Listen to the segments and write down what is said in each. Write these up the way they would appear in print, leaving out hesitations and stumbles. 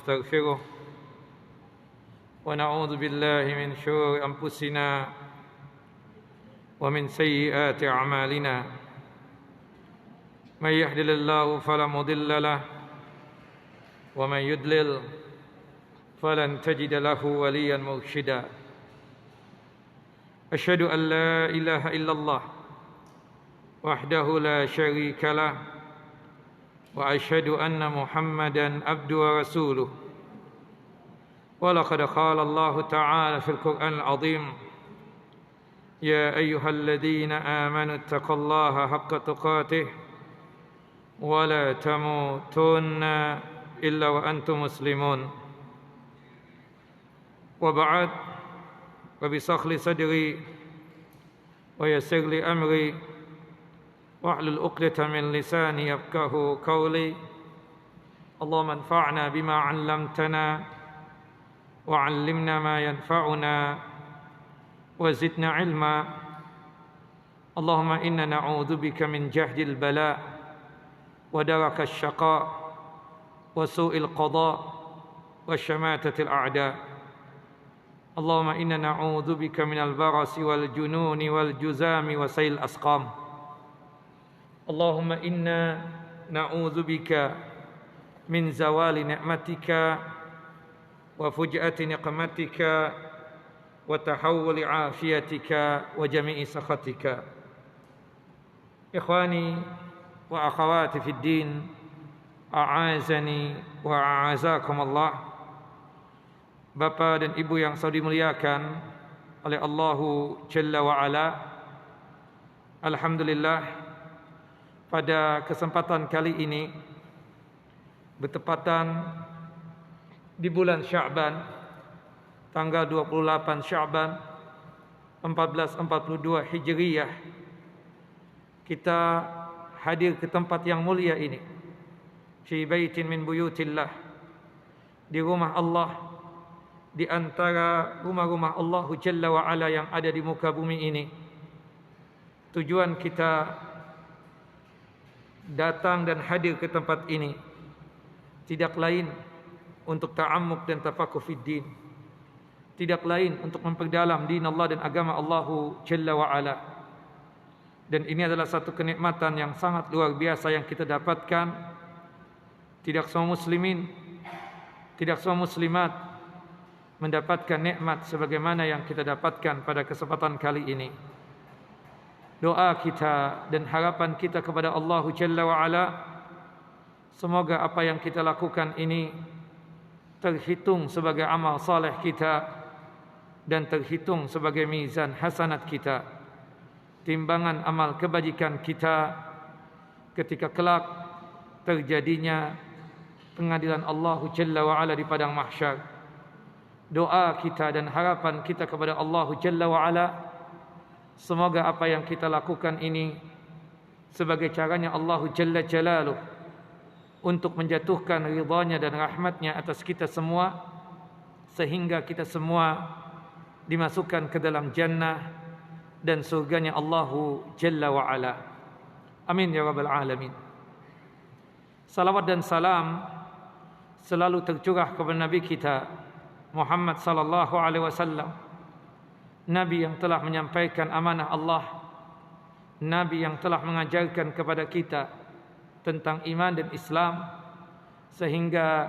ونستغفره ونعوذ بالله من شرور أنفسنا ومن سيئات أعمالنا من يهده الله فلا مضل له ومن يضلل فلن تجد له وليا مرشدا أشهد أن لا إله إلا الله وحده لا شريك له وأشهد أن محمدا عبده ورسوله ولقد قال الله تعالى في القرآن العظيم يا أيها الذين آمنوا اتقوا الله حق تقاته ولا تموتن إلا وأنتم مسلمون وبعد رب اشرح لي صدري ويسر لي أمري واحلل عقدة من لساني يفقهوا قولي اللهم انفعنا بما علمتنا وعلمنا ما ينفعنا وزدنا علما اللهم إنا نعوذ بك من جهد البلاء ودرك الشقاء وسوء القضاء وشماتة الأعداء اللهم إنا نعوذ بك من البرص والجنون والجزام وسيل الأسقام اللهم إنا نعوذ بك من زوال نعمتك وفجأة نقمتك وتحول عافيتك وجميع سخطك إخواني وأخواتي في الدين أعازني وأعزاكم الله. Bapa dan Ibu yang saya dimuliakan oleh Allahu Jalla wa'ala, alhamdulillah pada kesempatan kali ini bertepatan di bulan Sya'ban tanggal 28 Sya'ban 1442 Hijriyah, kita hadir ke tempat yang mulia ini, fi baitin min buyutillah, di rumah Allah, di antara rumah-rumah Allah Jalla wa'ala yang ada di muka bumi ini. Tujuan kita datang dan hadir ke tempat ini tidak lain untuk ta'ammuk dan tafaqquh fid din, tidak lain untuk memperdalam din Allah dan agama Allah Jalla wa'ala. Dan ini adalah satu kenikmatan yang sangat luar biasa yang kita dapatkan. Tidak semua muslimin, tidak semua muslimat mendapatkan nikmat sebagaimana yang kita dapatkan pada kesempatan kali ini. Doa kita dan harapan kita kepada Allah Jalla wa'ala, semoga apa yang kita lakukan ini terhitung sebagai amal saleh kita dan terhitung sebagai mizan hasanat kita, timbangan amal kebajikan kita ketika kelak terjadinya pengadilan Allah Jalla wa'ala di padang mahsyar. Doa kita dan harapan kita kepada Allah Jalla wa'ala, semoga apa yang kita lakukan ini sebagai caranya Allah Jalla Jalaluh untuk menjatuhkan ridhanya dan rahmatnya atas kita semua, sehingga kita semua dimasukkan ke dalam jannah dan surganya Allah Jalla wa'ala. Amin ya rabbal alamin. Salawat dan salam selalu tercurah kepada Nabi kita Muhammad sallallahu alaihi wasallam, Nabi yang telah menyampaikan amanah Allah, Nabi yang telah mengajarkan kepada kita tentang iman dan Islam, sehingga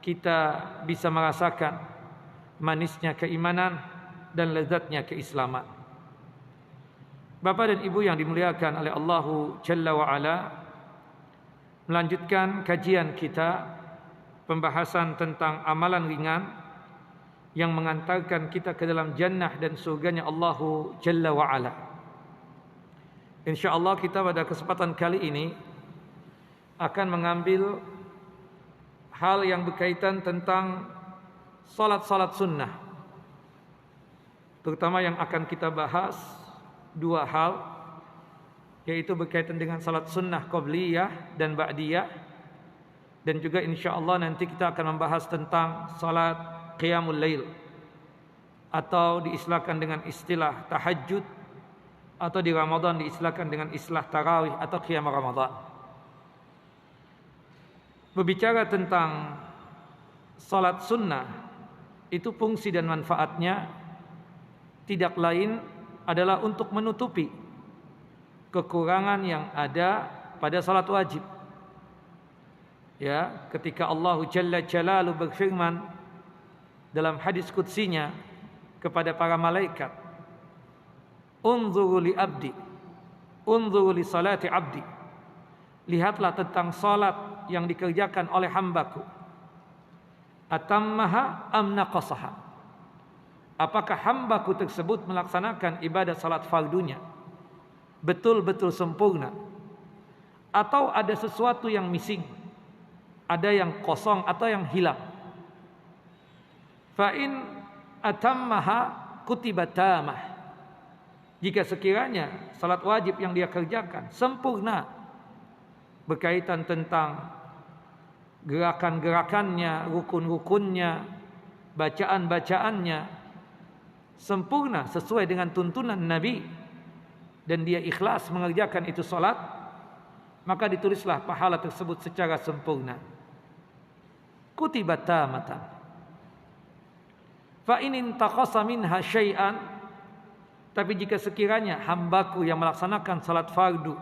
kita bisa merasakan manisnya keimanan dan lezatnya keislaman. Bapak dan Ibu yang dimuliakan oleh Allah Jalla wa'ala, melanjutkan kajian kita, pembahasan tentang amalan ringan yang mengantarkan kita ke dalam jannah dan surganya Allah Jalla wa'ala. InsyaAllah kita pada kesempatan kali ini akan mengambil hal yang berkaitan tentang salat-salat sunnah. Terutama yang akan kita bahas dua hal, yaitu berkaitan dengan salat sunnah qabliyah dan ba'diyah, dan juga insyaAllah nanti kita akan membahas tentang salat qiyamul lail, atau diistilahkan dengan istilah tahajud, atau di Ramadan diistilahkan dengan istilah tarawih atau qiyam Ramadan. Berbicara tentang salat sunnah itu fungsi dan manfaatnya tidak lain adalah untuk menutupi kekurangan yang ada pada salat wajib. Ya, ketika Allah Jalla Jalaluhu berfirman dalam hadis qudsinya kepada para malaikat, "Unzuru li abdi, unzuru li salati abdi." Lihatlah tentang salat yang dikerjakan oleh hambaku. Atammaha am naqasaha? Apakah hambaku tersebut melaksanakan ibadah salat fardunya betul-betul sempurna, atau ada sesuatu yang missing, ada yang kosong atau yang hilang? Fa in atammaha kutibat tamah. Jika sekiranya salat wajib yang dia kerjakan sempurna berkaitan tentang gerakan-gerakannya, rukun-rukunnya, bacaan-bacaannya sempurna sesuai dengan tuntunan Nabi, dan dia ikhlas mengerjakan itu salat, maka ditulislah pahala tersebut secara sempurna. Kutibat tamatan. Fa in intaqasa minha syai'an, tapi jika sekiranya hambaku yang melaksanakan salat fardu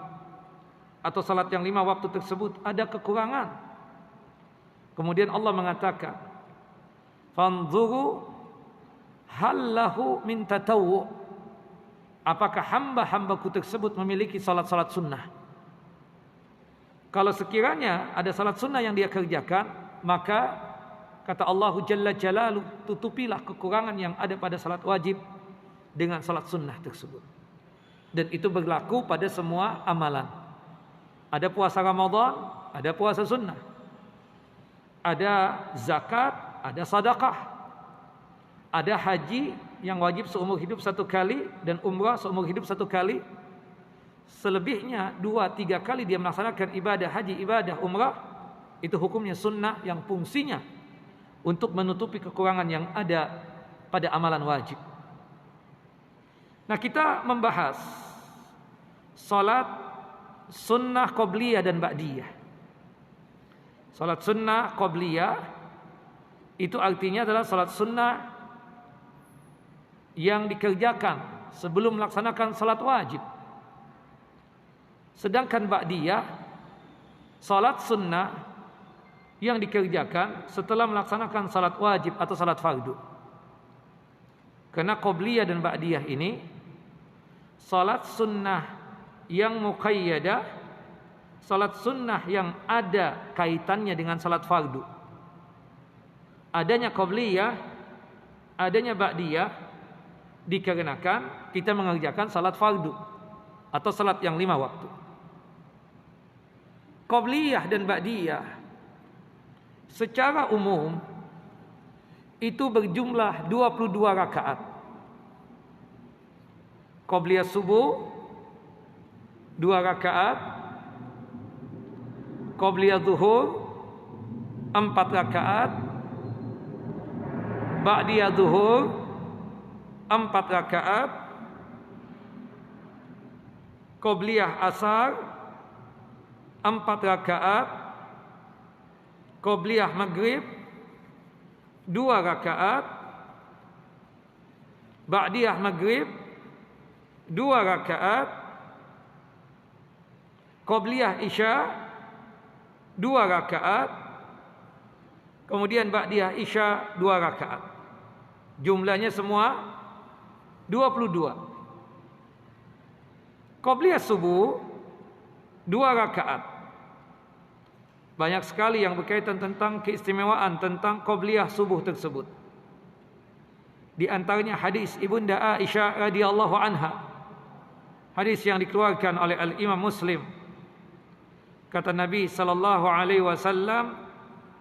atau salat yang 5 waktu tersebut ada kekurangan, kemudian Allah mengatakan, fanzuru hallahu min tatawwu, apakah hamba-hambaku tersebut memiliki salat-salat sunnah? Kalau sekiranya ada salat sunnah yang dia kerjakan, maka kata Allah Jalla Jalaluhu, tutupilah kekurangan yang ada pada salat wajib dengan salat sunnah tersebut. Dan itu berlaku pada semua amalan. Ada puasa Ramadan, ada puasa sunnah, ada zakat, ada sedekah, ada haji yang wajib seumur hidup 1 kali dan umrah seumur hidup 1 kali. Selebihnya 2-3 kali dia melaksanakan ibadah haji, ibadah umrah, itu hukumnya sunnah yang fungsinya untuk menutupi kekurangan yang ada pada amalan wajib. Nah, kita membahas salat sunnah qobliyah dan ba'diyah. Salat sunnah qobliyah itu artinya adalah salat sunnah yang dikerjakan sebelum melaksanakan salat wajib. Sedangkan ba'diyah salat sunnah yang dikerjakan setelah melaksanakan salat wajib atau salat fardu. Karena qobliyah dan ba'diyah ini salat sunnah yang muqayyadah, salat sunnah yang ada kaitannya dengan salat fardu. Adanya qobliyah, adanya ba'diyah dikarenakan kita mengerjakan salat fardu atau salat yang 5 waktu. Qobliyah dan ba'diyah secara umum itu berjumlah 22 rakaat. Qobliyah subuh 2 rakaat, qobliyah zuhur 4 rakaat, ba'diyah zuhur 4 rakaat, qobliyah asar 4 rakaat, qobliyah maghrib 2 rakaat, ba'diyah maghrib 2 rakaat, qobliyah isya 2 rakaat, kemudian ba'diyah isya 2 rakaat. Jumlahnya semua 22. Qobliyah subuh 2 rakaat. Banyak sekali yang berkaitan tentang keistimewaan tentang qobliyah subuh tersebut. Di antaranya hadis Ibunda Aisyah radhiyallahu anha. Hadis yang dikeluarkan oleh Al-Imam Muslim. Kata Nabi sallallahu alaihi wasallam,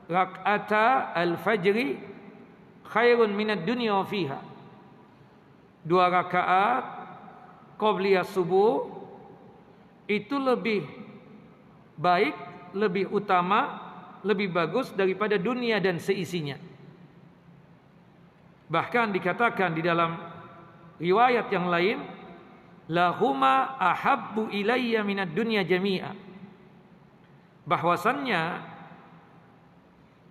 "Rak'ata al-fajri khairun minad dunya wa fiha." 2 rakaat qobliyah subuh itu lebih baik, lebih utama, lebih bagus daripada dunia dan seisinya. Bahkan dikatakan di dalam riwayat yang lain, lahuma ahabbu ilayya minad dunya jami'a. Bahwasannya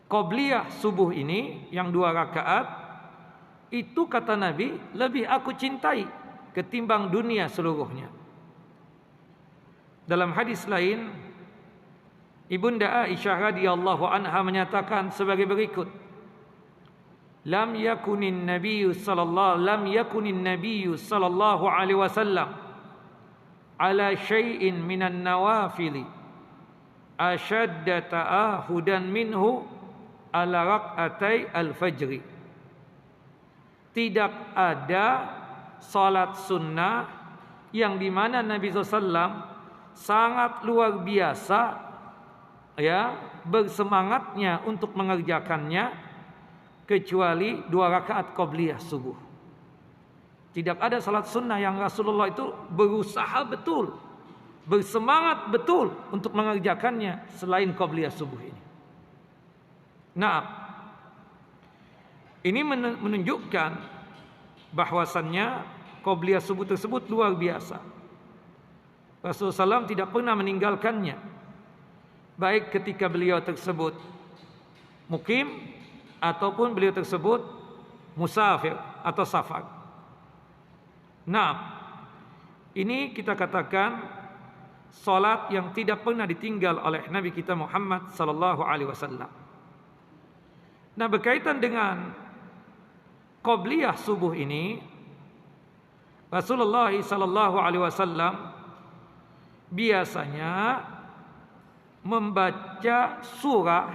Qobliyah subuh ini yang 2 rakaat itu kata Nabi lebih aku cintai ketimbang dunia seluruhnya. Dalam hadis lain, Ibunda Aisyah radhiyallahu anha menyatakan sebagai berikut, lam yakunin nabiyyu sallallahu alaihi wasallam ala syai'in minan nawafili ashadda ta'ahudan minhu ala rak'atai al-fajri. Tidak ada salat sunnah yang dimana Nabi SAW sangat luar biasa bersemangatnya untuk mengerjakannya kecuali 2 rakaat qobliyah subuh. Tidak ada salat sunnah yang Rasulullah itu berusaha betul, bersemangat betul untuk mengerjakannya selain qobliyah subuh ini. Nah, ini menunjukkan bahwasannya qobliyah subuh tersebut luar biasa. Rasulullah SAW tidak pernah meninggalkannya, baik ketika beliau tersebut mukim ataupun beliau tersebut musafir atau safar. Nah, ini kita katakan salat yang tidak pernah ditinggal oleh Nabi kita Muhammad sallallahu alaihi wasallam. Nah, berkaitan dengan qobliyah subuh ini, Rasulullah sallallahu alaihi wasallam biasanya membaca surah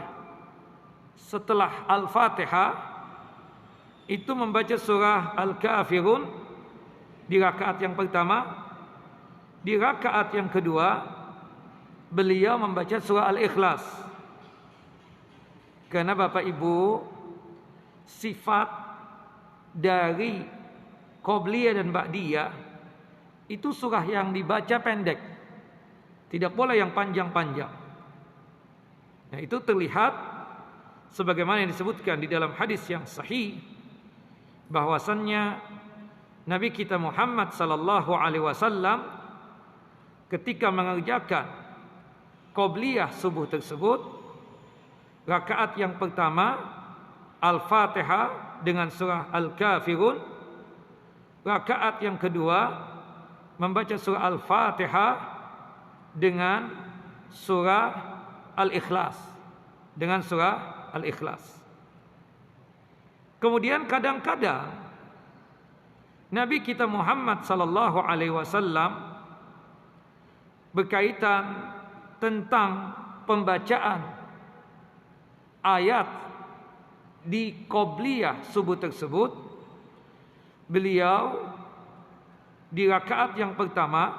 setelah Al-Fatihah, itu membaca surah Al-Kafirun di rakaat yang pertama. Di rakaat yang kedua beliau membaca surah Al-Ikhlas. Karena Bapak Ibu, sifat dari qobliyah dan ba'diyah itu surah yang dibaca pendek, tidak boleh yang panjang-panjang. Nah, itu terlihat sebagaimana yang disebutkan di dalam hadis yang sahih bahwasannya Nabi kita Muhammad sallallahu alaihi wasallam ketika mengerjakan qobliyah subuh tersebut, rakaat yang pertama Al-Fatihah dengan surah Al-Kafirun, rakaat yang kedua membaca surah Al-Fatihah dengan surah Al-Ikhlas, dengan surah Al-Ikhlas. Kemudian kadang-kadang Nabi kita Muhammad sallallahu alaihi wasallam berkaitan tentang pembacaan ayat di qobliyah subuh tersebut, beliau di rakaat yang pertama,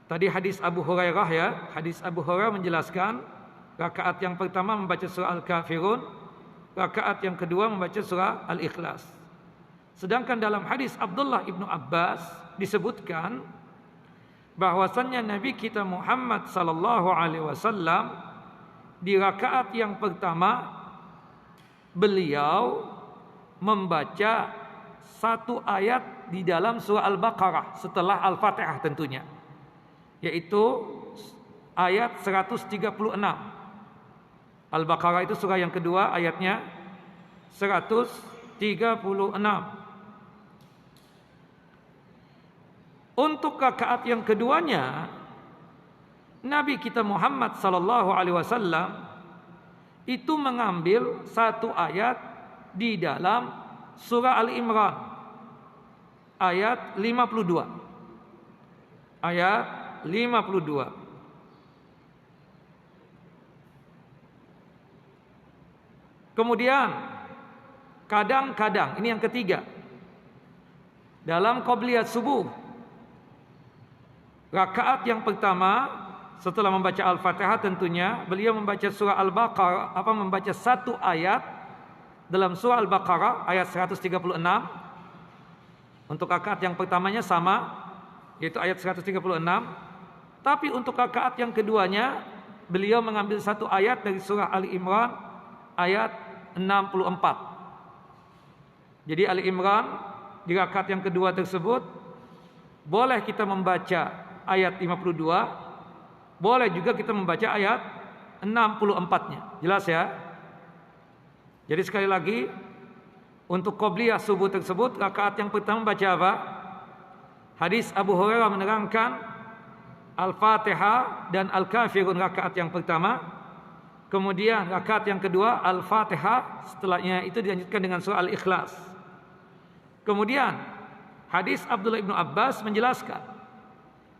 tadi hadis Abu Hurairah, hadis Abu Hurairah menjelaskan rakaat yang pertama membaca surah Al-Kafirun, rakaat yang kedua membaca surah Al-Ikhlas. Sedangkan dalam hadis Abdullah ibnu Abbas disebutkan bahwasannya Nabi kita Muhammad sallallahu alaihi wasallam di rakaat yang pertama beliau membaca 1 ayat di dalam surah Al-Baqarah setelah Al-Fatihah tentunya, yaitu ayat 136. Al-Baqarah itu surah yang kedua, ayatnya 136. Untuk rakaat yang keduanya, Nabi kita Muhammad sallallahu alaihi wasallam itu mengambil 1 ayat di dalam surah Al-Imran ayat 52. Ayat 52. Kemudian kadang-kadang, ini yang ketiga, dalam qobliyah subuh, rakaat yang pertama setelah membaca Al-Fatihah tentunya beliau membaca surah Al-Baqarah, membaca 1 ayat dalam surah Al-Baqarah ayat 136. Untuk rakaat yang pertamanya sama, yaitu ayat 136. Tapi untuk rakaat yang keduanya beliau mengambil 1 ayat dari surah Ali Imran ayat 64. Jadi Ali Imran di rakaat yang kedua tersebut boleh kita membaca ayat 52, boleh juga kita membaca ayat 64-nya. Jelas ya? Jadi sekali lagi, untuk qobliyah subuh tersebut, rakaat yang pertama baca apa? Hadis Abu Hurairah menerangkan Al-Fatihah dan Al-Kafirun rakaat yang pertama. Kemudian rakaat yang kedua Al-Fatihah, setelahnya itu dilanjutkan dengan surah Al-Ikhlas. Kemudian hadis Abdullah bin Abbas menjelaskan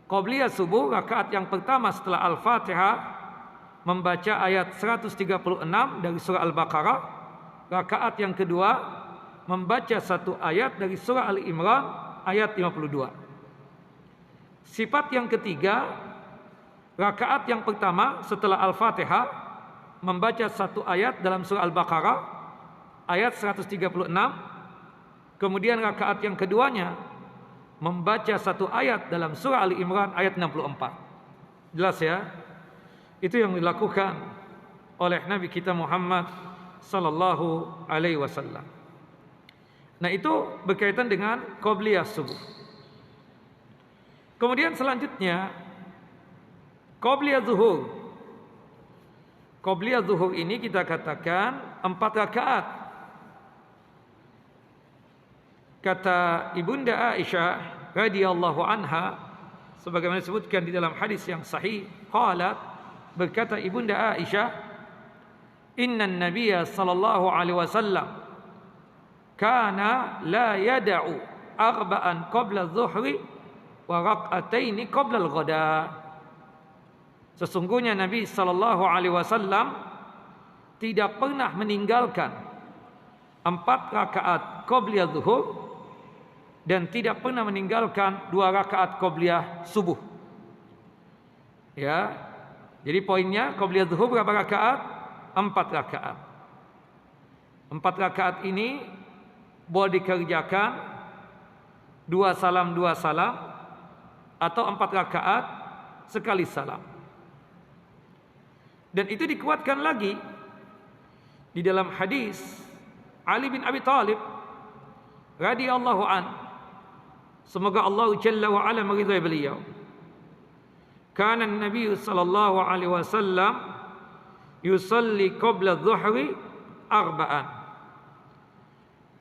qobliyah subuh rakaat yang pertama setelah Al-Fatihah membaca ayat 136 dari surah Al-Baqarah. Rakaat yang kedua membaca satu ayat dari surah Al-Imran ayat 52. Sifat yang ketiga, rakaat yang pertama setelah Al-Fatihah membaca satu ayat dalam surah Al-Baqarah ayat 136. Kemudian rakaat yang keduanya membaca satu ayat dalam surah Al-Imran ayat 64. Jelas ya? Itu yang dilakukan oleh Nabi kita Muhammad sallallahu alaihi wasallam. Nah, itu berkaitan dengan qobliyah subuh. Kemudian selanjutnya qobliyah zuhur. Qobliyah zuhur ini kita katakan 4 rakaat. Kata Ibunda Aisyah radhiyallahu anha, sebagaimana disebutkan di dalam hadis yang sahih, qalat, berkata Ibunda Aisyah, innan nabiyya sallallahu alaihi wasallam kana la yada'u arba'an qabla dhuhri wa raq'ataini qabla al-ghada. Sesungguhnya Nabi sallallahu alaihi wasallam tidak pernah meninggalkan 4 rakaat qobliyah zuhur dan tidak pernah meninggalkan 2 rakaat qobliyah subuh. Ya. Jadi poinnya qobliyah zuhur berapa rakaat? 4 rakaat. 4 rakaat ini boleh dikerjakan 2 salam 2 salam atau 4 rakaat sekali salam. Dan itu dikuatkan lagi di dalam hadis Ali bin Abi Thalib radhiyallahu an, semoga Allah Jalla wa Ala meridai beliau. Kana Nabi sallallahu alaihi wasallam yusalli qabla dhuhri arba'an.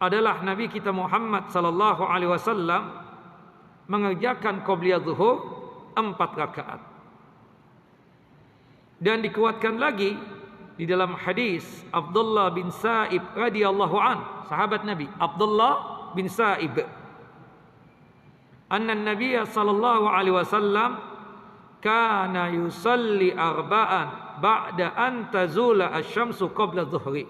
Adalah Nabi kita Muhammad sallallahu alaihi wasallam mengerjakan qobliyah zuhur 4 rakaat. Dan dikuatkan lagi di dalam hadis Abdullah bin Sa'ib radhiyallahu an, sahabat Nabi Abdullah bin Sa'ib, anna Nabiy sallallahu alaihi wasallam kana yusalli arba'an ba'da an tazula asy-syamsu qabla dhuhri.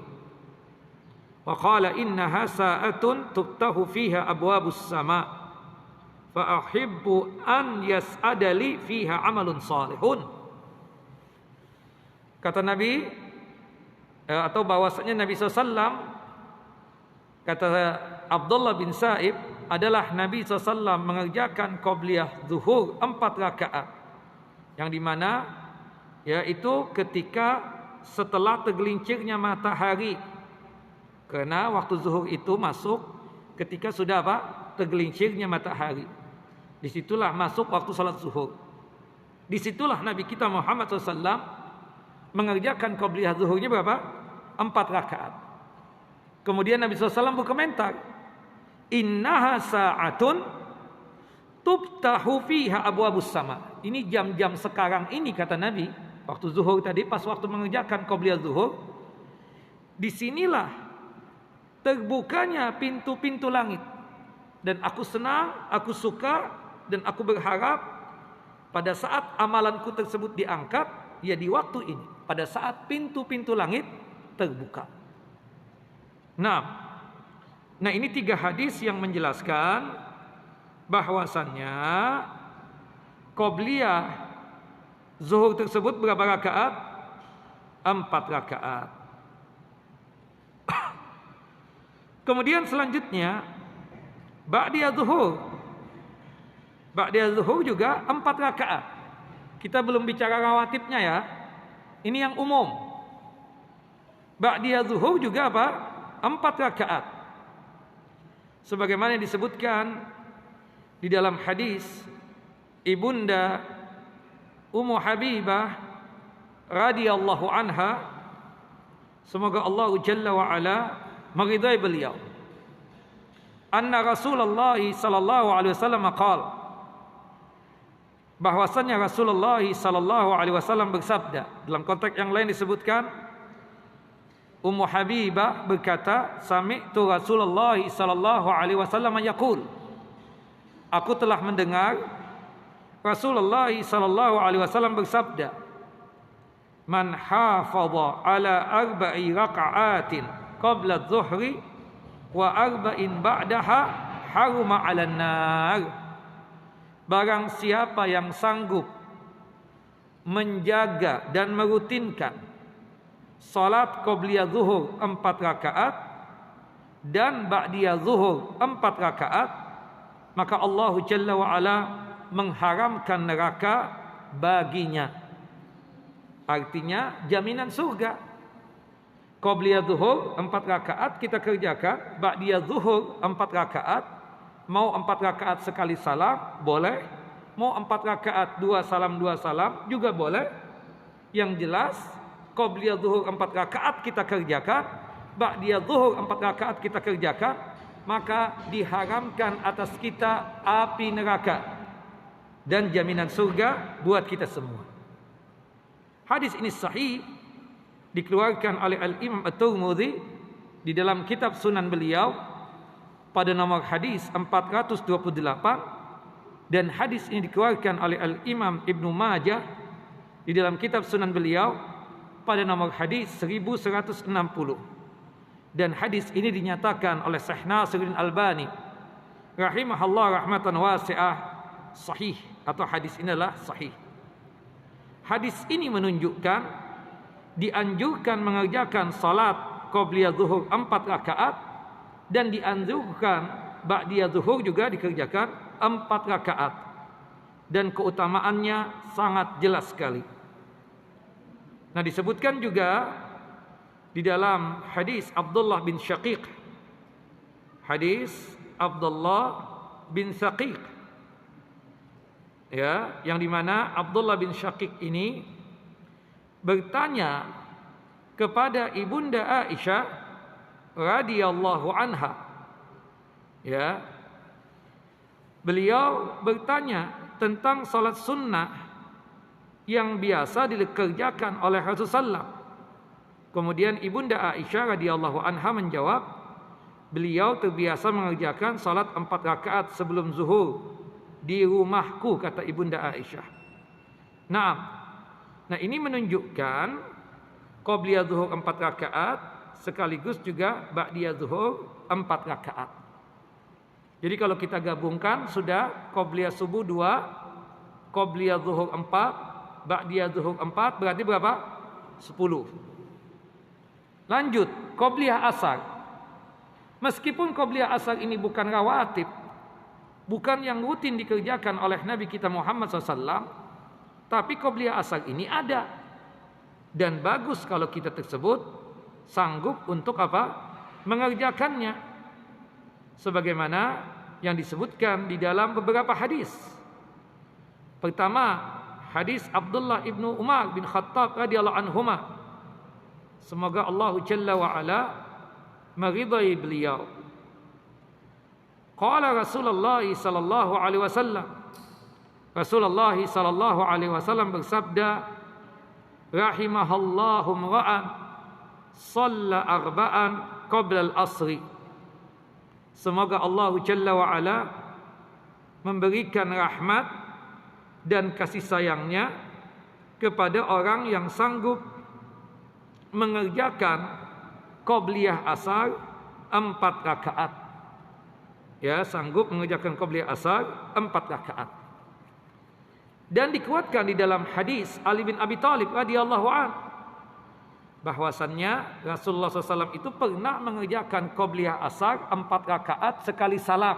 Wa qala innaha sa'atun tuftahu fiha abwabus sama' fa ahibbu an yas'ada li fiha amalun salihun. Kata Nabi, atau bahwasanya Nabi SAW, kata Abdullah bin Sa'ib, adalah Nabi SAW mengerjakan qobliyah zuhur 4 rakaat, yang dimana yaitu ketika setelah tergelincirnya matahari, karena waktu zuhur itu masuk ketika sudah apa? Tergelincirnya matahari. Disitulah masuk waktu salat zuhur. Disitulah Nabi kita Muhammad SAW mengerjakan qobliyah zuhurnya berapa? 4 rakaat. Kemudian Nabi SAW berkomentar, innaha sa'atun tubtahu fiha abwabus sama. Ini jam-jam sekarang ini, kata Nabi, waktu zuhur tadi, pas waktu mengerjakan qobliyah zuhur, disinilah terbukanya pintu-pintu langit. Dan aku senang, aku suka, dan aku berharap pada saat amalanku tersebut diangkat, ya di waktu ini, pada saat pintu-pintu langit terbuka. Nah ini 3 hadis yang menjelaskan bahwasannya qobliyah zuhur tersebut berapa rakaat? 4 rakaat. Kemudian selanjutnya ba'diyah zuhur. Ba'diyah zuhur juga 4 rakaat. Kita belum bicara rawatibnya ya. Ini yang umum. Ba'diyah zuhur juga apa? 4 rakaat. Sebagaimana disebutkan di dalam hadis Ibunda Ummu Habibah radhiyallahu anha, semoga Allah Jalla wa ala meridai beliau, anna Rasulullah sallallahu alaihi wasallam qala, bahwasannya Rasulullah sallallahu alaihi wasallam bersabda. Dalam konteks yang lain disebutkan Ummu Habibah berkata, sami'tu Rasulullah sallallahu alaihi wasallam yaqul, aku telah mendengar Rasulullah sallallahu alaihi wasallam bersabda, man hafadha ala arba'i raka'atin qabla adh-dhuhri wa arba'in ba'daha haruma 'alan nar. Barang siapa yang sanggup menjaga dan merutinkan salat qabliyah zuhur 4 rakaat dan ba'diyah zuhur 4 rakaat, maka Allah Jalla wa ala mengharamkan neraka baginya. Artinya jaminan surga. Qabliyah zuhur 4 rakaat kita kerjakan, ba'diyah zuhur 4 rakaat, mau 4 rakaat sekali salam boleh, mau 4 rakaat 2 salam juga boleh. Yang jelas qabliyah zuhur 4 rakaat kita kerjakan, ba'diyah zuhur 4 rakaat kita kerjakan, maka diharamkan atas kita api neraka dan jaminan surga buat kita semua. Hadis ini sahih, dikeluarkan oleh Al-Imam At-Tirmidzi di dalam kitab Sunan beliau pada nomor hadis 428, dan hadis ini dikeluarkan oleh Al-Imam Ibnu Majah di dalam kitab Sunan beliau pada nomor hadis 1160, dan hadis ini dinyatakan oleh Syekh Nasiruddin Albani rahimahullah rahmatan wasi'ah sahih, atau hadis inilah sahih. Hadis ini menunjukkan dianjurkan mengerjakan salat qabliyah zuhur 4 rakaat, dan dianjurkan ba'diyah zuhur juga dikerjakan 4 rakaat, dan keutamaannya sangat jelas sekali. Nah, disebutkan juga di dalam hadis Abdullah bin Syaqiq, hadis Abdullah bin Syaqiq, ya, yang dimana Abdullah bin Syaqiq ini bertanya kepada ibunda Aisyah radhiyallahu anha, ya, beliau bertanya tentang salat sunnah yang biasa dikerjakan oleh Rasulullah. Kemudian ibunda Aisyah radhiyallahu anha menjawab, beliau terbiasa mengerjakan salat 4 rakaat sebelum zuhur di rumahku, kata ibunda Aisyah. Nah, ini menunjukkan qabliyah zuhur 4 rakaat sekaligus juga ba'diyah zuhur 4 rakaat. Jadi kalau kita gabungkan sudah qabliyah subuh 2, qabliyah zuhur 4, ba'diyah zuhur 4, berarti berapa? 10. Lanjut, qabliyah asar. Meskipun qabliyah asar ini bukan rawatib, bukan yang rutin dikerjakan oleh Nabi kita Muhammad SAW, tapi qabliyah asar ini ada. Dan bagus kalau kita tersebut sanggup untuk apa? Mengerjakannya. Sebagaimana yang disebutkan di dalam beberapa hadis. Pertama, hadis Abdullah ibnu Umar bin Khattab radhiyallahu anhuma. Semoga Allah Jalla wa ala meridai beliau. Qala Rasulullah sallallahu alaihi wasallam, Rasulullah sallallahu alaihi wasallam bersabda, rahimahallahu mra'an shalla arba'an qabla al-asri. Semoga Allah Jalla wa ala memberikan rahmat dan kasih sayangnya kepada orang yang sanggup mengerjakan qabliyah asar 4 rakaat. Ya, sanggup mengerjakan qabliyah asar 4 rakaat. Dan dikuatkan di dalam hadis Ali bin Abi Thalib radhiyallahu an, bahwasannya Rasulullah SAW itu pernah mengerjakan qabliyah asar 4 rakaat sekali salam.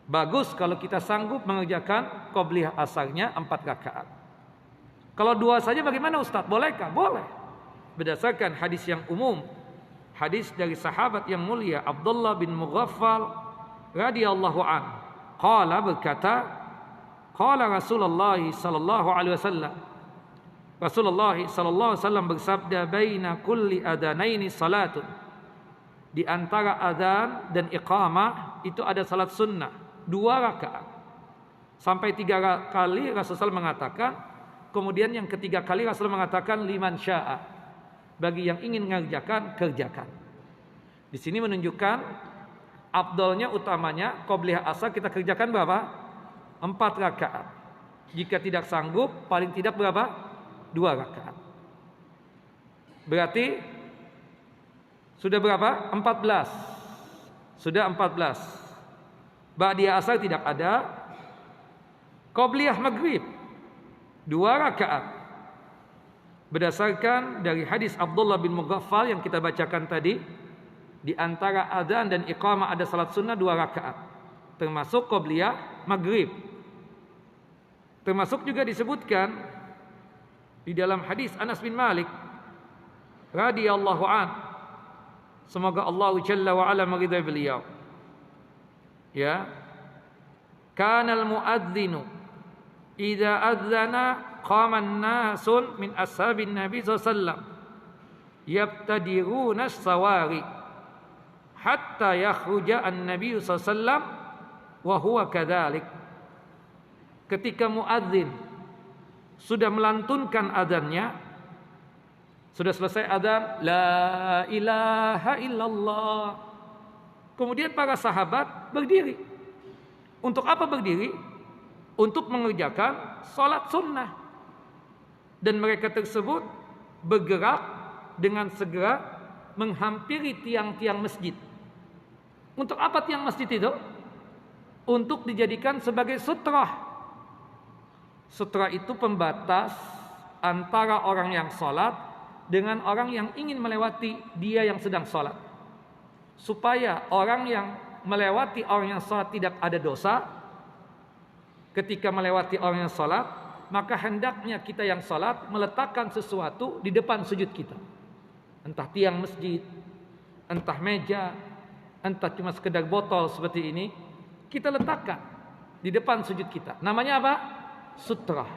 Bagus kalau kita sanggup mengerjakan qabliyah asarnya 4 rakaat. Kalau 2 saja bagaimana Ustaz? Bolehkah? Boleh. Berdasarkan hadis yang umum, hadis dari sahabat yang mulia Abdullah bin Mughaffal radhiyallahu an, qala berkata, qala Rasulullah sallallahu alaihi wasallam, Rasulullah sallallahu alaihi wasallam bersabda, "Baina kulli adanaini salatun." Di antara adzan dan iqamah itu ada salat sunnah 2 rakaat. Sampai 3 kali Rasulullah mengatakan, kemudian yang ketiga kali Rasulullah mengatakan liman syaa. Bagi yang ingin mengerjakan, kerjakan. Di sini menunjukkan afdalnya, utamanya qobliyah asar kita kerjakan berapa? 4 rakaat. Jika tidak sanggup, paling tidak berapa? 2 rakaat. Berarti sudah berapa? 14. Sudah 14. Ba'diyah asar tidak ada. Qobliyah maghrib 2 rakaat. Berdasarkan dari hadis Abdullah bin Mughaffal yang kita bacakan tadi, di antara adzan dan iqamah ada salat sunnah 2 rakaat, termasuk qobliyah maghrib. Termasuk juga disebutkan di dalam hadis Anas bin Malik radhiyallahu an, semoga Allah Jalla wa ala meridai beliau. Ya, kanal muadzinu idza adzana qama an-nasun min ashabin Nabi sallallahu alaihi wasallam yabtadiruna as-sawari hatta yakhruja an-nabi sallallahu alaihi wasallam wa huwa kadzalik. Ketika muadzin sudah melantunkan adzannya, sudah selesai adzan, la ilaha illallah, kemudian para sahabat berdiri. Untuk apa berdiri? Untuk mengerjakan salat sunnah. Dan mereka tersebut bergerak dengan segera menghampiri tiang-tiang masjid. Untuk apa tiang masjid itu? Untuk dijadikan sebagai sutrah. Sutra itu pembatas antara orang yang sholat dengan orang yang ingin melewati dia yang sedang sholat. Supaya orang yang melewati orang yang sholat tidak ada dosa. Ketika melewati orang yang sholat, maka hendaknya kita yang sholat meletakkan sesuatu di depan sujud kita. Entah tiang masjid, entah meja, entah cuma sekedar botol seperti ini, kita letakkan di depan sujud kita. Namanya apa? Sutrah.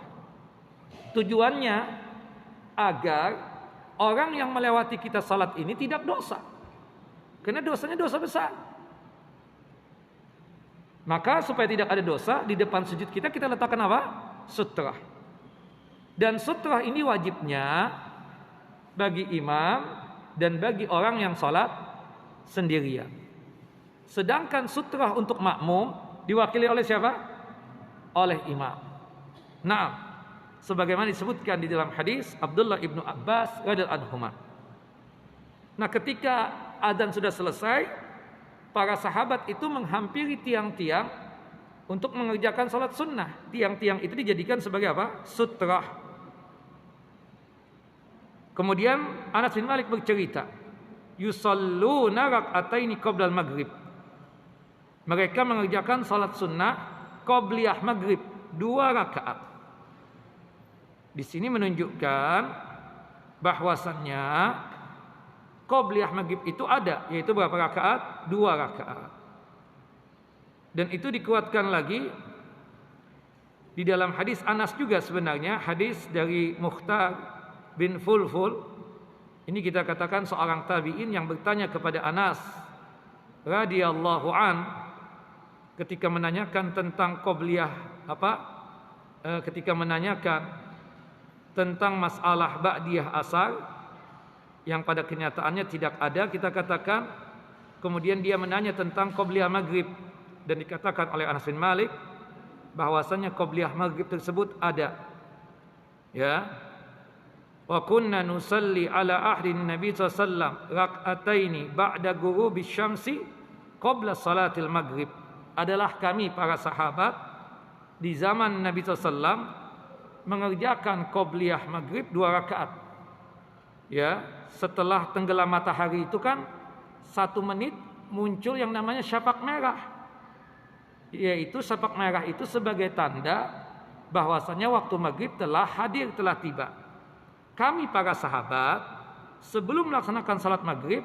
Tujuannya agar orang yang melewati kita salat ini tidak dosa, karena dosanya dosa besar. Maka supaya tidak ada dosa, di depan sujud kita letakkan apa? Sutrah. Dan sutrah ini wajibnya bagi imam dan bagi orang yang salat sendirian. Sedangkan sutrah untuk makmum diwakili oleh siapa? Oleh imam. Nah, sebagaimana disebutkan di dalam hadis Abdullah ibnu Abbas radhiyallahu anhuma. Nah, ketika adzan sudah selesai, para sahabat itu menghampiri tiang-tiang untuk mengerjakan salat sunnah. Tiang-tiang itu dijadikan sebagai apa? Sutrah. Kemudian Anas bin Malik bercerita, yusalluna rak'ataini qabla al-maghrib. Mereka mengerjakan salat sunnah qobliyah maghrib 2 rakaat. Di sini menunjukkan bahwasannya qobliyah maghrib itu ada, yaitu berapa rakaat? 2 rakaat. Dan itu dikuatkan lagi di dalam hadis Anas juga sebenarnya, hadis dari Mukhtar bin Fulful. Ini kita katakan seorang tabi'in yang bertanya kepada Anas radhiyallahu an ketika menanyakan tentang qobliyah ketika menanyakan tentang masalah ba'diyah asar yang pada kenyataannya tidak ada, kita katakan. Kemudian dia menanya tentang qobliyah maghrib, dan dikatakan oleh Anas bin Malik bahwasanya qobliyah maghrib tersebut ada. Ya, wa kunna nusalli ala ahdi Nabi sallallahu alaihi wasallam rak'ataini ba'da ghurubi syamsi qabla salatil maghrib. Adalah kami para sahabat di zaman Nabi sallallahu alaihi wasallam mengerjakan qobliyah maghrib 2 rakaat. Ya, setelah tenggelam matahari itu kan 1 menit muncul yang namanya syafaq merah. Yaitu syafaq merah itu sebagai tanda bahwasanya waktu maghrib telah hadir, telah tiba. Kami para sahabat sebelum melaksanakan salat maghrib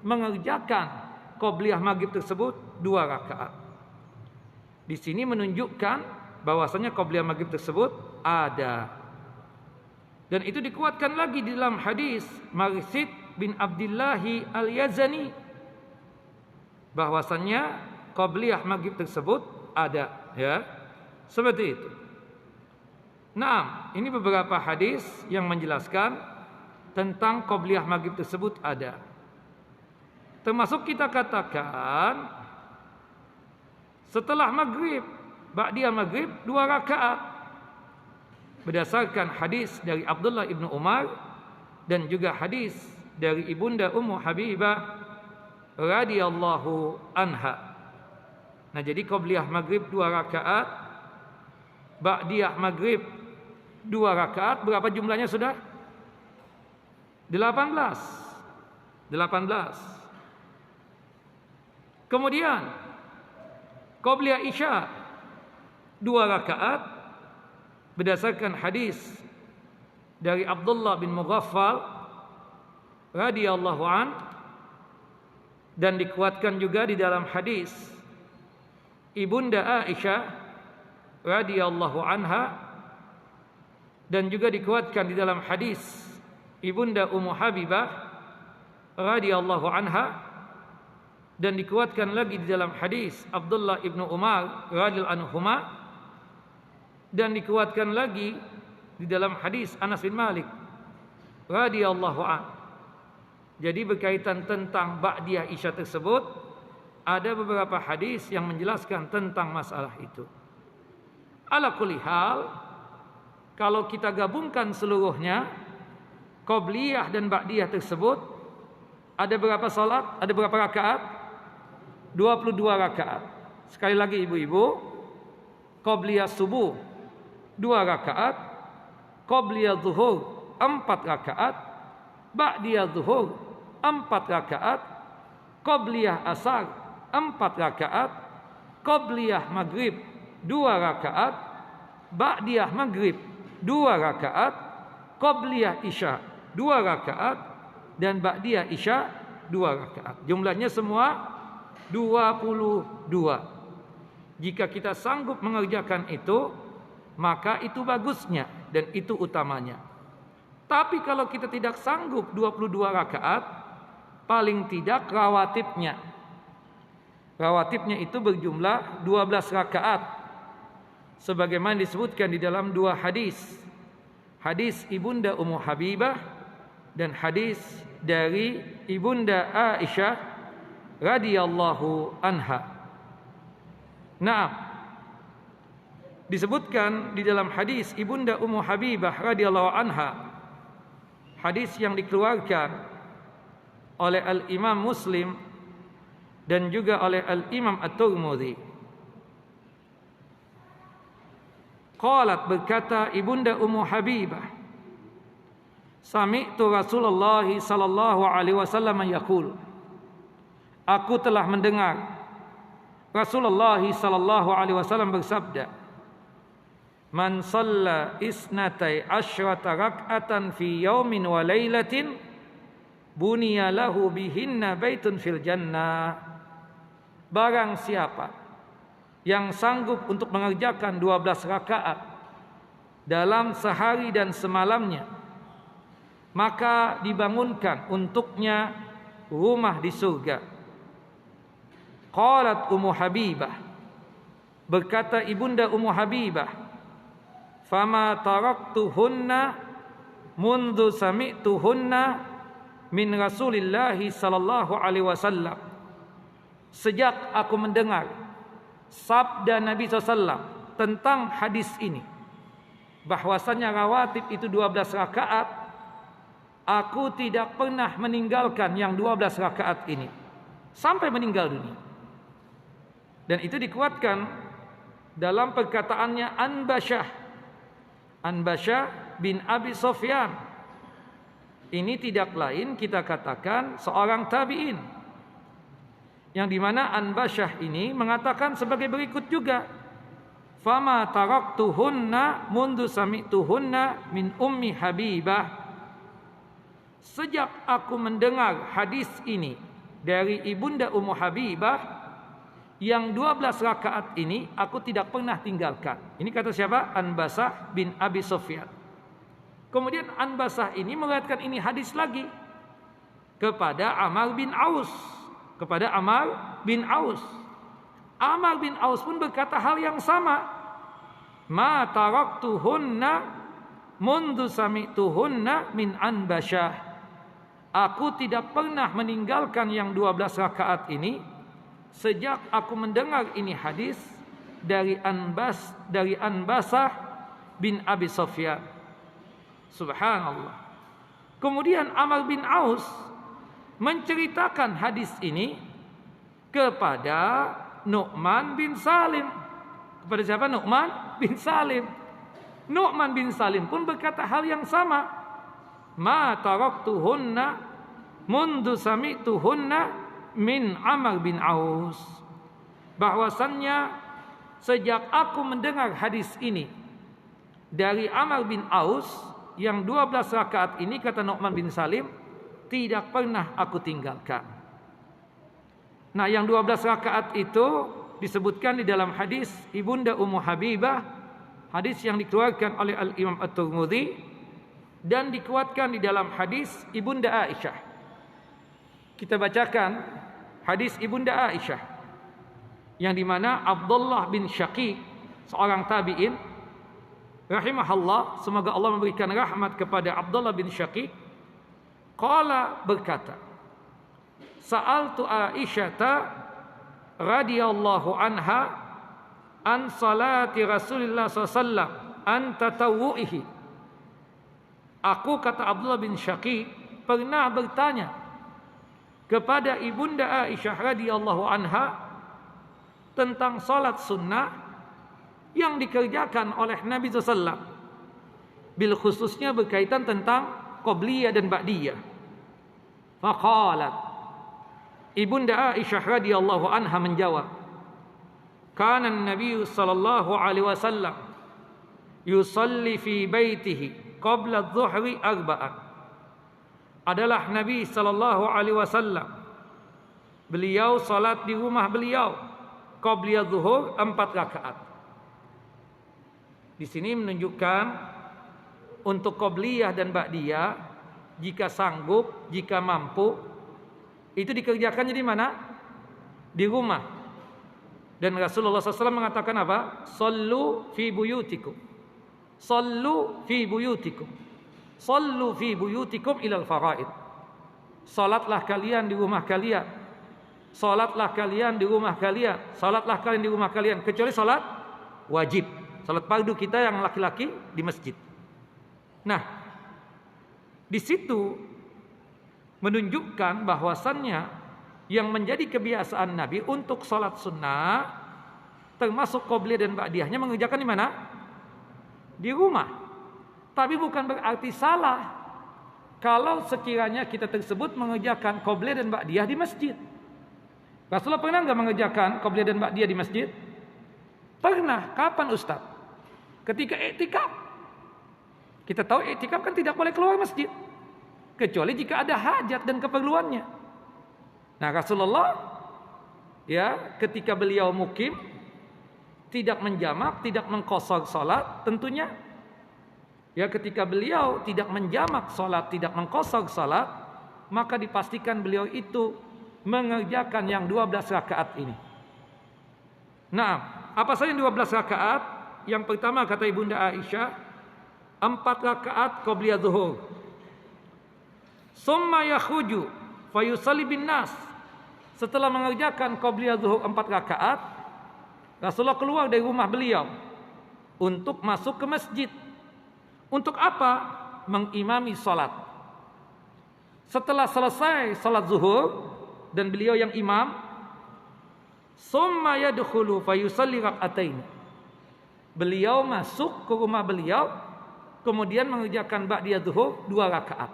mengerjakan qobliyah maghrib tersebut 2 rakaat. Di sini menunjukkan bahwasanya qobliyah maghrib tersebut ada. Dan itu dikuatkan lagi di dalam hadis Marsid bin Abdillahi Al-Yazani, bahwasannya qabliyah maghrib tersebut ada, ya. Seperti itu. Nah, ini beberapa hadis yang menjelaskan tentang qabliyah maghrib tersebut ada. Termasuk kita katakan setelah maghrib, ba'diyah maghrib 2 rakaat. Berdasarkan hadis dari Abdullah ibnu Umar dan juga hadis dari ibunda Ummu Habibah radhiyallahu anha. Nah, jadi qabliyah maghrib 2 rakaat, ba'diyah maghrib 2 rakaat, berapa jumlahnya sudah? 18. Kemudian qabliyah isya 2 rakaat berdasarkan hadis dari Abdullah bin Mughaffal radhiyallahu an, dan dikuatkan juga di dalam hadis ibunda Aisyah radhiyallahu anha, dan juga dikuatkan di dalam hadis ibunda Ummu Habibah radhiyallahu anha, dan dikuatkan lagi di dalam hadis Abdullah ibnu Umar radhiyallahu anhuma, dan dikuatkan lagi di dalam hadis Anas bin Malik radhiyallahu an. Jadi berkaitan tentang ba'diyah isya tersebut, ada beberapa hadis yang menjelaskan tentang masalah itu. Ala kulli hal, kalau kita gabungkan seluruhnya, qabliyah dan ba'diyah tersebut, ada berapa salat? Ada berapa rakaat? 22 rakaat. Sekali lagi ibu-ibu, qabliyah subuh 2 rakaat, qabliyah zuhur 4 rakaat, ba'diyah zuhur 4 rakaat, qabliyah asar 4 rakaat, qabliyah maghrib 2 rakaat, ba'diyah maghrib 2 rakaat, qabliyah isya 2 rakaat, dan ba'diyah isya 2 rakaat. Jumlahnya semua 22. Jika kita sanggup mengerjakan itu, maka itu bagusnya dan itu utamanya. Tapi kalau kita tidak sanggup 22 rakaat, paling tidak rawatibnya. Rawatibnya itu berjumlah 12 rakaat. Sebagaimana disebutkan di dalam 2 hadis. Hadis ibunda Ummu Habibah dan hadis dari ibunda Aisyah radhiyallahu anha. Nah, disebutkan di dalam hadis ibunda Ummu Habibah radhiyallahu anha, hadis yang dikeluarkan oleh Al-Imam Muslim dan juga oleh Al-Imam At-Tirmidzi. Qalat, berkata ibunda Ummu Habibah, sami'tu Rasulullah sallallahu alaihi wasallam yaqul, aku telah mendengar Rasulullah sallallahu alaihi wasallam bersabda, man shalla isnatai asyrata rak'atan fi yaumin wa lailatin buniya lahu bihinna baitun fil jannah. Barang siapa yang sanggup untuk mengerjakan 12 rakaat dalam sehari dan semalamnya, maka dibangunkan untuknya rumah di surga. Qalat Ummu Habibah, berkata ibunda Ummu Habibah, fama taraktuhunna mundu sami'tuhunna min Rasulillah sallallahu alaihi wasallam. Sejak aku mendengar sabda Nabi SAW tentang hadis ini, bahwasanya rawatib itu 12 rakaat, aku tidak pernah meninggalkan yang 12 rakaat ini sampai meninggal dunia. Dan itu dikuatkan dalam perkataannya Anbasyah bin Abi Sufyan. Ini tidak lain kita katakan seorang tabi'in, yang dimana Anbasyah ini mengatakan sebagai berikut juga, fama taraktuhunna mundu sami'tuhunna min ummi Habibah. Sejak aku mendengar hadis ini dari ibunda Ummu Habibah, yang 12 rakaat ini aku tidak pernah tinggalkan. Ini kata siapa? Anbasyah bin Abi Sufyan. Kemudian Anbasah ini meriwayatkan ini hadis lagi kepada Amr bin Aus. Kepada Amr bin Aus. Amr bin Aus pun berkata hal yang sama. Ma taraktuhunna mundu sami'tuhunna min Anbasah. Aku tidak pernah meninggalkan yang 12 rakaat ini sejak aku mendengar ini hadis dari Anbasah bin Abi Sufyan. Subhanallah. Kemudian Amr bin Aus menceritakan hadis ini kepada Nu'man bin Salim. Kepada siapa? Nu'man bin Salim. Nu'man bin Salim pun berkata hal yang sama. Ma taraktuhunna mundu sami'tuhunna min Amr bin Aus. Bahwasannya sejak aku mendengar hadis ini dari Amr bin Aus, yang 12 rakaat ini, kata Nu'man bin Salim, tidak pernah aku tinggalkan. Nah, yang 12 rakaat itu disebutkan di dalam hadis Ibunda Ummu Habibah, hadis yang dikeluarkan oleh Al-Imam At-Tirmidzi, dan dikuatkan di dalam hadis Ibunda Aisyah. Kita bacakan hadis Ibunda Aisyah, yang dimana Abdullah bin Syaqiq, seorang tabi'in rahimahullah, semoga Allah memberikan rahmat kepada Abdullah bin Syaqiq, qala, berkata, sa'altu Aisyata radhiyallahu anha an salati Rasulullah sallallahu an tatawu'ihi. Aku, kata Abdullah bin Syaqiq, pernah bertanya kepada Ibunda Aisyah radhiyallahu anha tentang salat sunnah yang dikerjakan oleh Nabi SAW, bil khususnya berkaitan tentang Qobliyah dan Ba'diyah. Faqalat, Ibunda Aisyah radhiyallahu anha menjawab, kana Nabi sallallahu alaihi wasallam yusalli fi baitihi qabla adh-dhuhri arba'an. Adalah Nabi sallallahu alaihi wasallam, beliau salat di rumah beliau qabliyah zuhur 4 rakaat. Di sini menunjukkan untuk qobliyah dan ba'diyah, jika sanggup, jika mampu, itu dikerjakan di mana? Di rumah. Dan Rasulullah SAW mengatakan apa? Sallu fi buyutikum. Sallu fi buyutikum. Sallu fi buyutikum ilal faraid. Salatlah kalian di rumah kalian. Salatlah kalian di rumah kalian. Salatlah kalian di rumah kalian. Kecuali salat wajib. Salat fardu kita yang laki-laki di masjid. Nah, di situ menunjukkan bahwasannya yang menjadi kebiasaan Nabi untuk salat sunnah, termasuk qobliyah dan ba'diyahnya, mengerjakan di mana? Di rumah. Tapi bukan berarti salah kalau sekiranya kita tersebut mengerjakan qobliyah dan ba'diyah di masjid. Rasulullah pernah nggak mengerjakan qobliyah dan ba'diyah di masjid? Pernah. Kapan, Ustaz? Ketika i'tikaf. Kita tahu i'tikaf kan tidak boleh keluar masjid kecuali jika ada hajat dan keperluannya. Nah, Rasulullah ketika beliau mukim, tidak menjamak, tidak mengqashar salat, tentunya ketika beliau tidak menjamak salat, tidak mengqashar salat, maka dipastikan beliau itu mengerjakan yang 12 rakaat ini. Nah, apa saja yang 12 rakaat? Yang pertama, kata Ibunda Aisyah, 4 rakaat qobliyah zuhur. Summa yakhuju fayusalli bin nas. Setelah mengerjakan qobliyah zuhur 4 rakaat, Rasulullah keluar dari rumah beliau untuk masuk ke masjid. Untuk apa? Mengimami salat. Setelah selesai salat zuhur dan beliau yang imam, summa yadkhulu fayusalli rak'atain. Beliau masuk ke rumah beliau, kemudian mengerjakan ba'diyah zuhur 2 rakaat.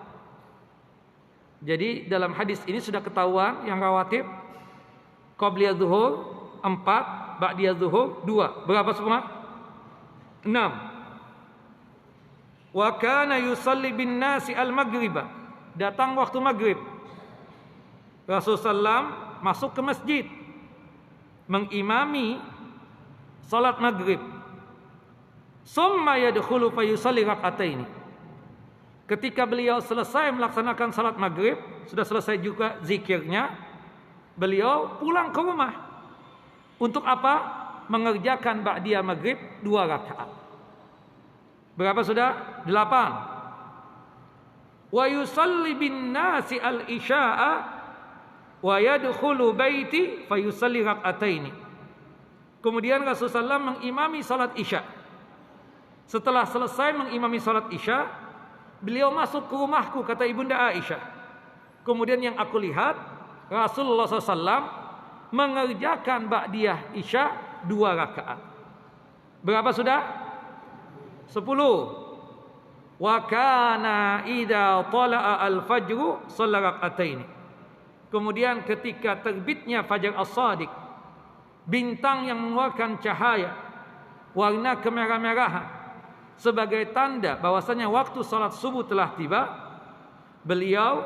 Jadi dalam hadis ini sudah ketahuan yang rawatib, qobliyah zuhur 4, ba'diyah zuhur 2. Berapa semua? 6. Wa kana yusalli bin nasi al-maghriba. Datang waktu maghrib, Rasulullah SAW masuk ke masjid mengimami salat maghrib. Summa yadkhulu fayusalli rak'ataini. ketika beliau selesai melaksanakan salat maghrib, sudah selesai juga zikirnya, beliau pulang ke rumah. Untuk apa? Mengerjakan ba'diyah maghrib 2 rakaat. Berapa sudah? 8. Wa yusalli bin nasi al-isya'a wa yadkhulu baiti fa yusalli rak'ataini. Kemudian Rasulullah SAW mengimami salat isya. Setelah selesai mengimami salat isya, beliau masuk ke rumahku, kata Ibunda Aisyah. Kemudian yang aku lihat, Rasulullah SAW mengerjakan ba'diyah isya 2 rakaat. Berapa sudah? 10. Wa kana idza tala'a al-fajru shalla rak'ataini. Kemudian ketika terbitnya fajar as-shadiq, bintang yang mengeluarkan cahaya warna kemerah-merahan sebagai tanda bahwasanya waktu salat subuh telah tiba, beliau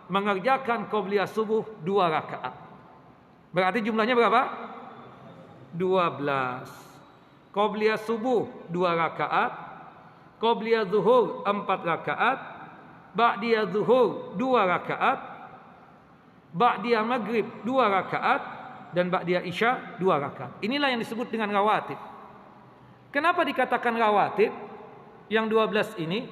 mengerjakan qabliyah subuh 2 rakaat. Berarti jumlahnya berapa? 12. Qabliyah subuh 2 rakaat, qabliyah zuhur 4 rakaat, ba'diyah zuhur 2 rakaat, ba'diyah maghrib 2 rakaat, dan ba'diyah isya 2 rakaat. Inilah yang disebut dengan rawatib. Kenapa dikatakan rawatib? Yang 12 ini,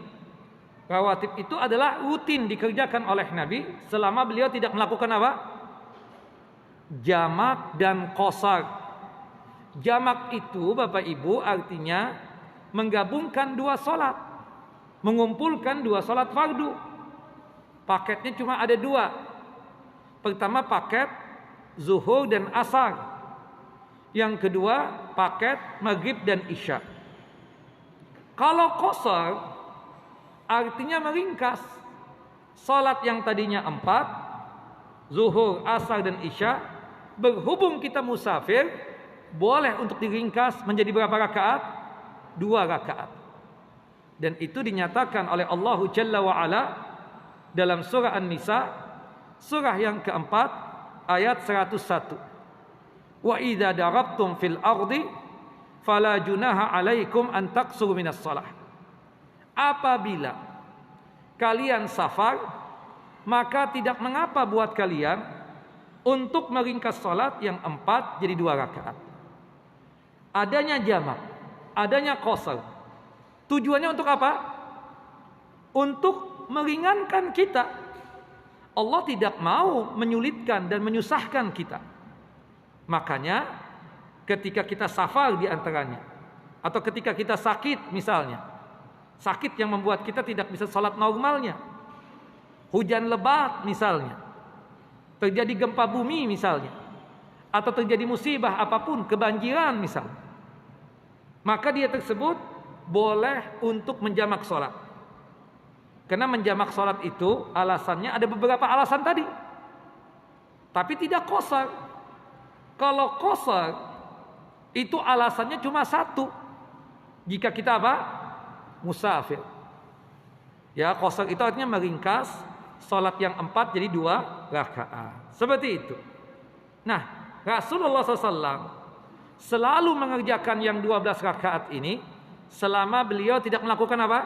rawatib itu adalah rutin dikerjakan oleh Nabi selama beliau tidak melakukan apa? Jamak dan qasar. Jamak itu Bapak Ibu artinya menggabungkan 2 salat, mengumpulkan 2 salat fardu. Paketnya cuma ada 2. Pertama paket zuhur dan asar. Yang kedua paket maghrib dan isya. Kalau qasar artinya meringkas. Salat yang tadinya 4, zuhur, asar dan isya, berhubung kita musafir, boleh untuk diringkas menjadi berapa rakaat? 2 rakaat. Dan itu dinyatakan oleh Allah Jalla wa Ala dalam surah An-Nisa, surah yang keempat, ayat 101. Wa idza darabtum fil ardi fala junaha alaikum an taqsuru minas shalah. Apabila kalian safar, maka tidak mengapa buat kalian untuk meringkas salat yang 4 jadi 2 rakaat. Adanya jamak, adanya qasar, tujuannya untuk apa? Untuk meringankan kita. Allah tidak mau menyulitkan dan menyusahkan kita. Makanya ketika kita safar di antaranya, atau ketika kita sakit misalnya, sakit yang membuat kita tidak bisa salat normalnya, hujan lebat misalnya, terjadi gempa bumi misalnya, atau terjadi musibah apapun, kebanjiran misalnya, maka dia tersebut boleh untuk menjamak salat. Karena menjamak salat itu alasannya ada beberapa alasan tadi, tapi tidak qasar. Kalau qasar itu alasannya cuma 1. Jika kita apa? Musafir. Ya, qasar itu artinya meringkas salat yang 4 jadi 2 rakaat. Seperti itu. Nah, Rasulullah SAW selalu mengerjakan yang 12 rakaat ini selama beliau tidak melakukan apa?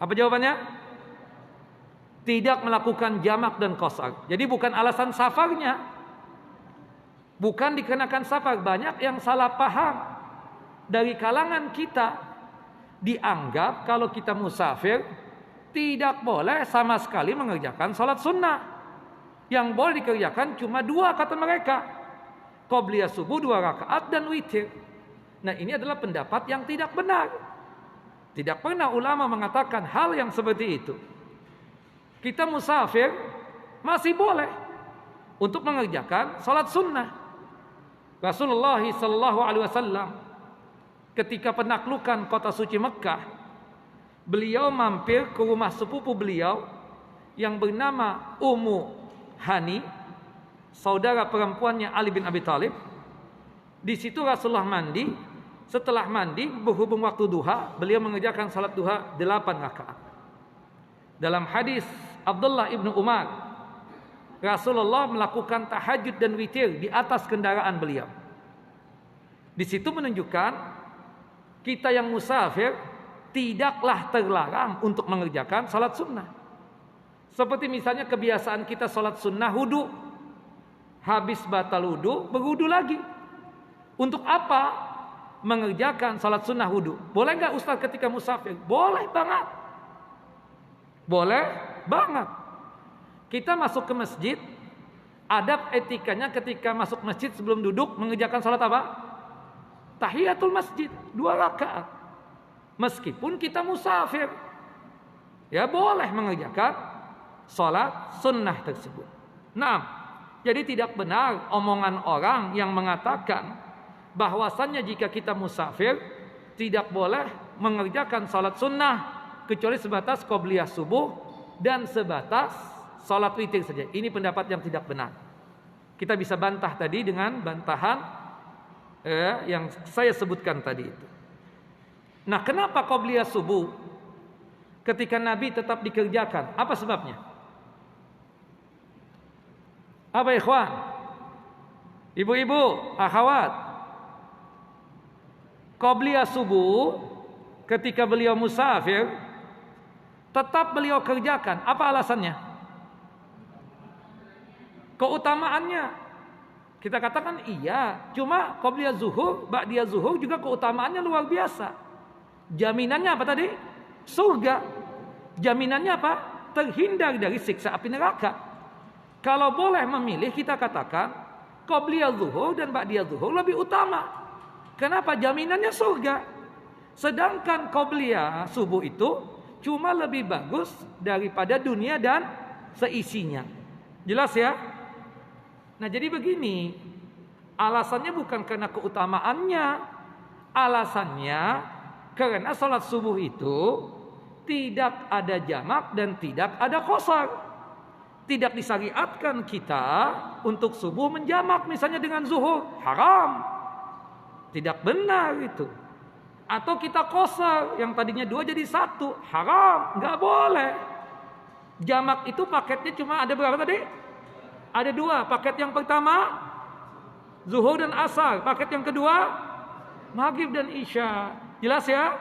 Apa jawabannya? Tidak melakukan jamak dan qasar. Jadi bukan alasan safarnya. Bukan dikenakan safar. Banyak yang salah paham dari kalangan kita. Dianggap kalau kita musafir tidak boleh sama sekali mengerjakan salat sunnah. Yang boleh dikerjakan cuma 2 kata mereka. Qabliyah subuh 2 rakaat dan witir. Nah, ini adalah pendapat yang tidak benar. Tidak pernah ulama mengatakan hal yang seperti itu. Kita musafir masih boleh untuk mengerjakan salat sunnah. Rasulullah SAW ketika penaklukan kota suci Mekah, beliau mampir ke rumah sepupu beliau yang bernama Ummu Hani, saudara perempuannya Ali bin Abi Thalib. Di situ Rasulullah mandi. Setelah mandi, berhubung waktu duha, beliau mengerjakan salat duha 8 rakaat. Dalam hadis Abdullah ibnu Umar, Rasulullah melakukan tahajud dan witir di atas kendaraan beliau. Di situ menunjukkan kita yang musafir tidaklah terlarang untuk mengerjakan salat sunnah. Seperti misalnya kebiasaan kita salat sunnah wudu, habis batal wudu berwudu lagi. Untuk apa mengerjakan salat sunnah wudu? Boleh nggak Ustaz ketika musafir? Boleh banget. Boleh banget. Kita masuk ke masjid, adab etikanya ketika masuk masjid sebelum duduk mengerjakan salat apa? Tahiyatul masjid 2 rakaat. Meskipun kita musafir, ya boleh mengerjakan salat sunnah tersebut. Nah, jadi tidak benar omongan orang yang mengatakan bahwasannya jika kita musafir tidak boleh mengerjakan salat sunnah kecuali sebatas qobliyah subuh dan sebatas salat witir saja. Ini pendapat yang tidak benar. Kita bisa bantah tadi dengan bantahan yang saya sebutkan tadi itu. Nah, kenapa qobliyah subuh ketika Nabi tetap dikerjakan? Apa sebabnya? Apa ikhwan? Ibu-ibu, akhwat. Qobliyah subuh ketika beliau musafir tetap beliau kerjakan. Apa alasannya? Keutamaannya. Kita katakan iya, cuma qobliyah zuhur, ba'diyah zuhur juga keutamaannya luar biasa. Jaminannya apa tadi? Surga. Jaminannya apa? Terhindar dari siksa api neraka. Kalau boleh memilih, kita katakan qobliyah zuhur dan ba'diyah zuhur lebih utama. Kenapa? Jaminannya surga. Sedangkan qobliyah subuh itu cuma lebih bagus daripada dunia dan seisinya. Jelas ya? Nah, jadi begini, alasannya bukan karena keutamaannya, alasannya karena salat subuh itu tidak ada jamak dan tidak ada qasar. Tidak disyariatkan kita untuk subuh menjamak misalnya dengan zuhur, haram. Tidak benar itu. Atau kita qasar yang tadinya 2 jadi 1, haram, enggak boleh. Jamak itu paketnya cuma ada berapa tadi? Ada 2. Paket yang pertama zuhur dan asar, paket yang kedua maghrib dan isya. Jelas ya?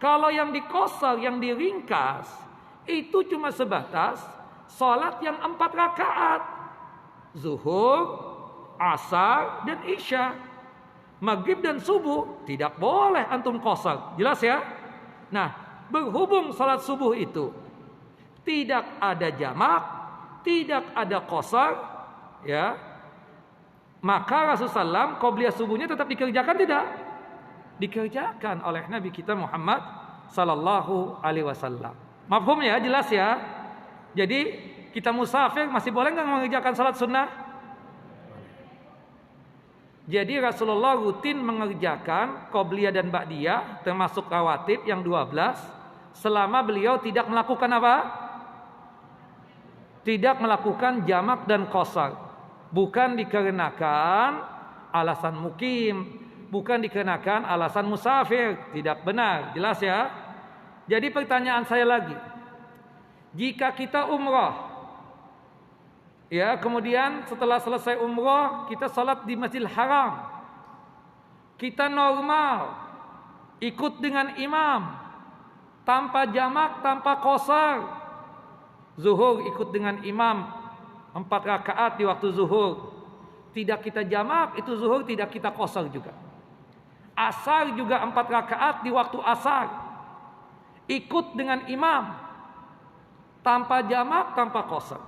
Kalau yang diqasar, yang diringkas, itu cuma sebatas salat yang 4 rakaat. Zuhur, asar, dan isya. Maghrib dan subuh tidak boleh antum qasar. Jelas ya? Nah, berhubung salat subuh itu tidak ada jamak, tidak ada qasar, ya, maka Rasulullah SAW qobliyah subuhnya tetap dikerjakan tidak? Dikerjakan oleh Nabi kita Muhammad sallallahu alaihi wasallam. Mafhum ya? Jelas ya? Jadi kita musafir masih boleh nggak mengerjakan salat sunnah? Jadi Rasulullah rutin mengerjakan qobliyah dan ba'diyah termasuk rawatib yang 12 selama beliau tidak melakukan apa? Tidak melakukan jamak dan qasar. Bukan dikarenakan alasan mukim, bukan dikenakan alasan musafir. Tidak benar. Jelas ya? Jadi pertanyaan saya lagi. Jika kita umrah, ya, kemudian setelah selesai umrah kita salat di Masjidil Haram. Kita normal ikut dengan imam tanpa jamak, tanpa qasar. Zuhur ikut dengan imam 4 rakaat di waktu zuhur. Tidak kita jamak, itu zuhur tidak kita qasar juga. Asar juga 4 rakaat di waktu asar. Ikut dengan imam tanpa jamak, tanpa qasar.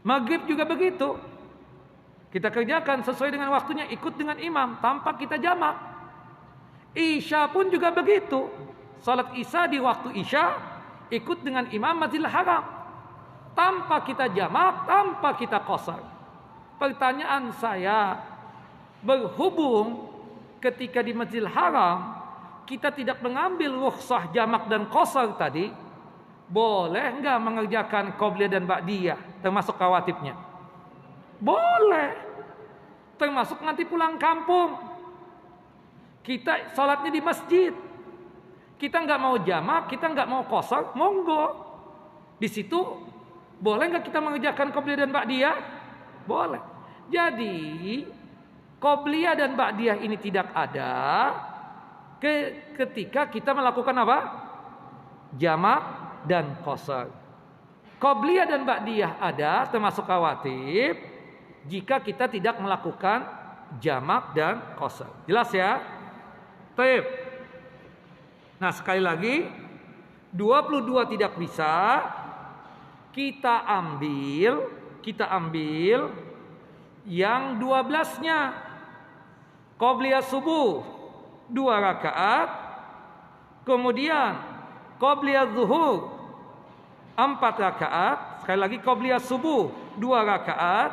Maghrib juga begitu. Kita kerjakan sesuai dengan waktunya, ikut dengan imam tanpa kita jamak. Isya pun juga begitu. Salat isya di waktu isya ikut dengan imam Masjidil Haram tanpa kita jamak, tanpa kita qasar. Pertanyaan saya, berhubung ketika di Masjidil Haram kita tidak mengambil rukhsah jamak dan qasar tadi, boleh enggak mengerjakan qobliyah dan ba'diyah termasuk rawatibnya? Boleh. Termasuk nanti pulang kampung kita salatnya di masjid, kita enggak mau jamak, kita enggak mau qasar, monggo. Di situ boleh enggak kita mengerjakan qobliyah dan ba'diyah? Boleh. Jadi qobliyah dan ba'diyah ini tidak ada ketika kita melakukan apa? Jamak dan qasar. Qobliyah dan ba'diyah ada termasuk rawatib jika kita tidak melakukan jamak dan qasar. Jelas ya? Baik. Nah, sekali lagi 22 tidak bisa, kita ambil yang 12-nya. Qobliyah subuh 2 rakaat, kemudian qobliyah zuhur 4 rakaat, sekali lagi qobliyah subuh 2 rakaat,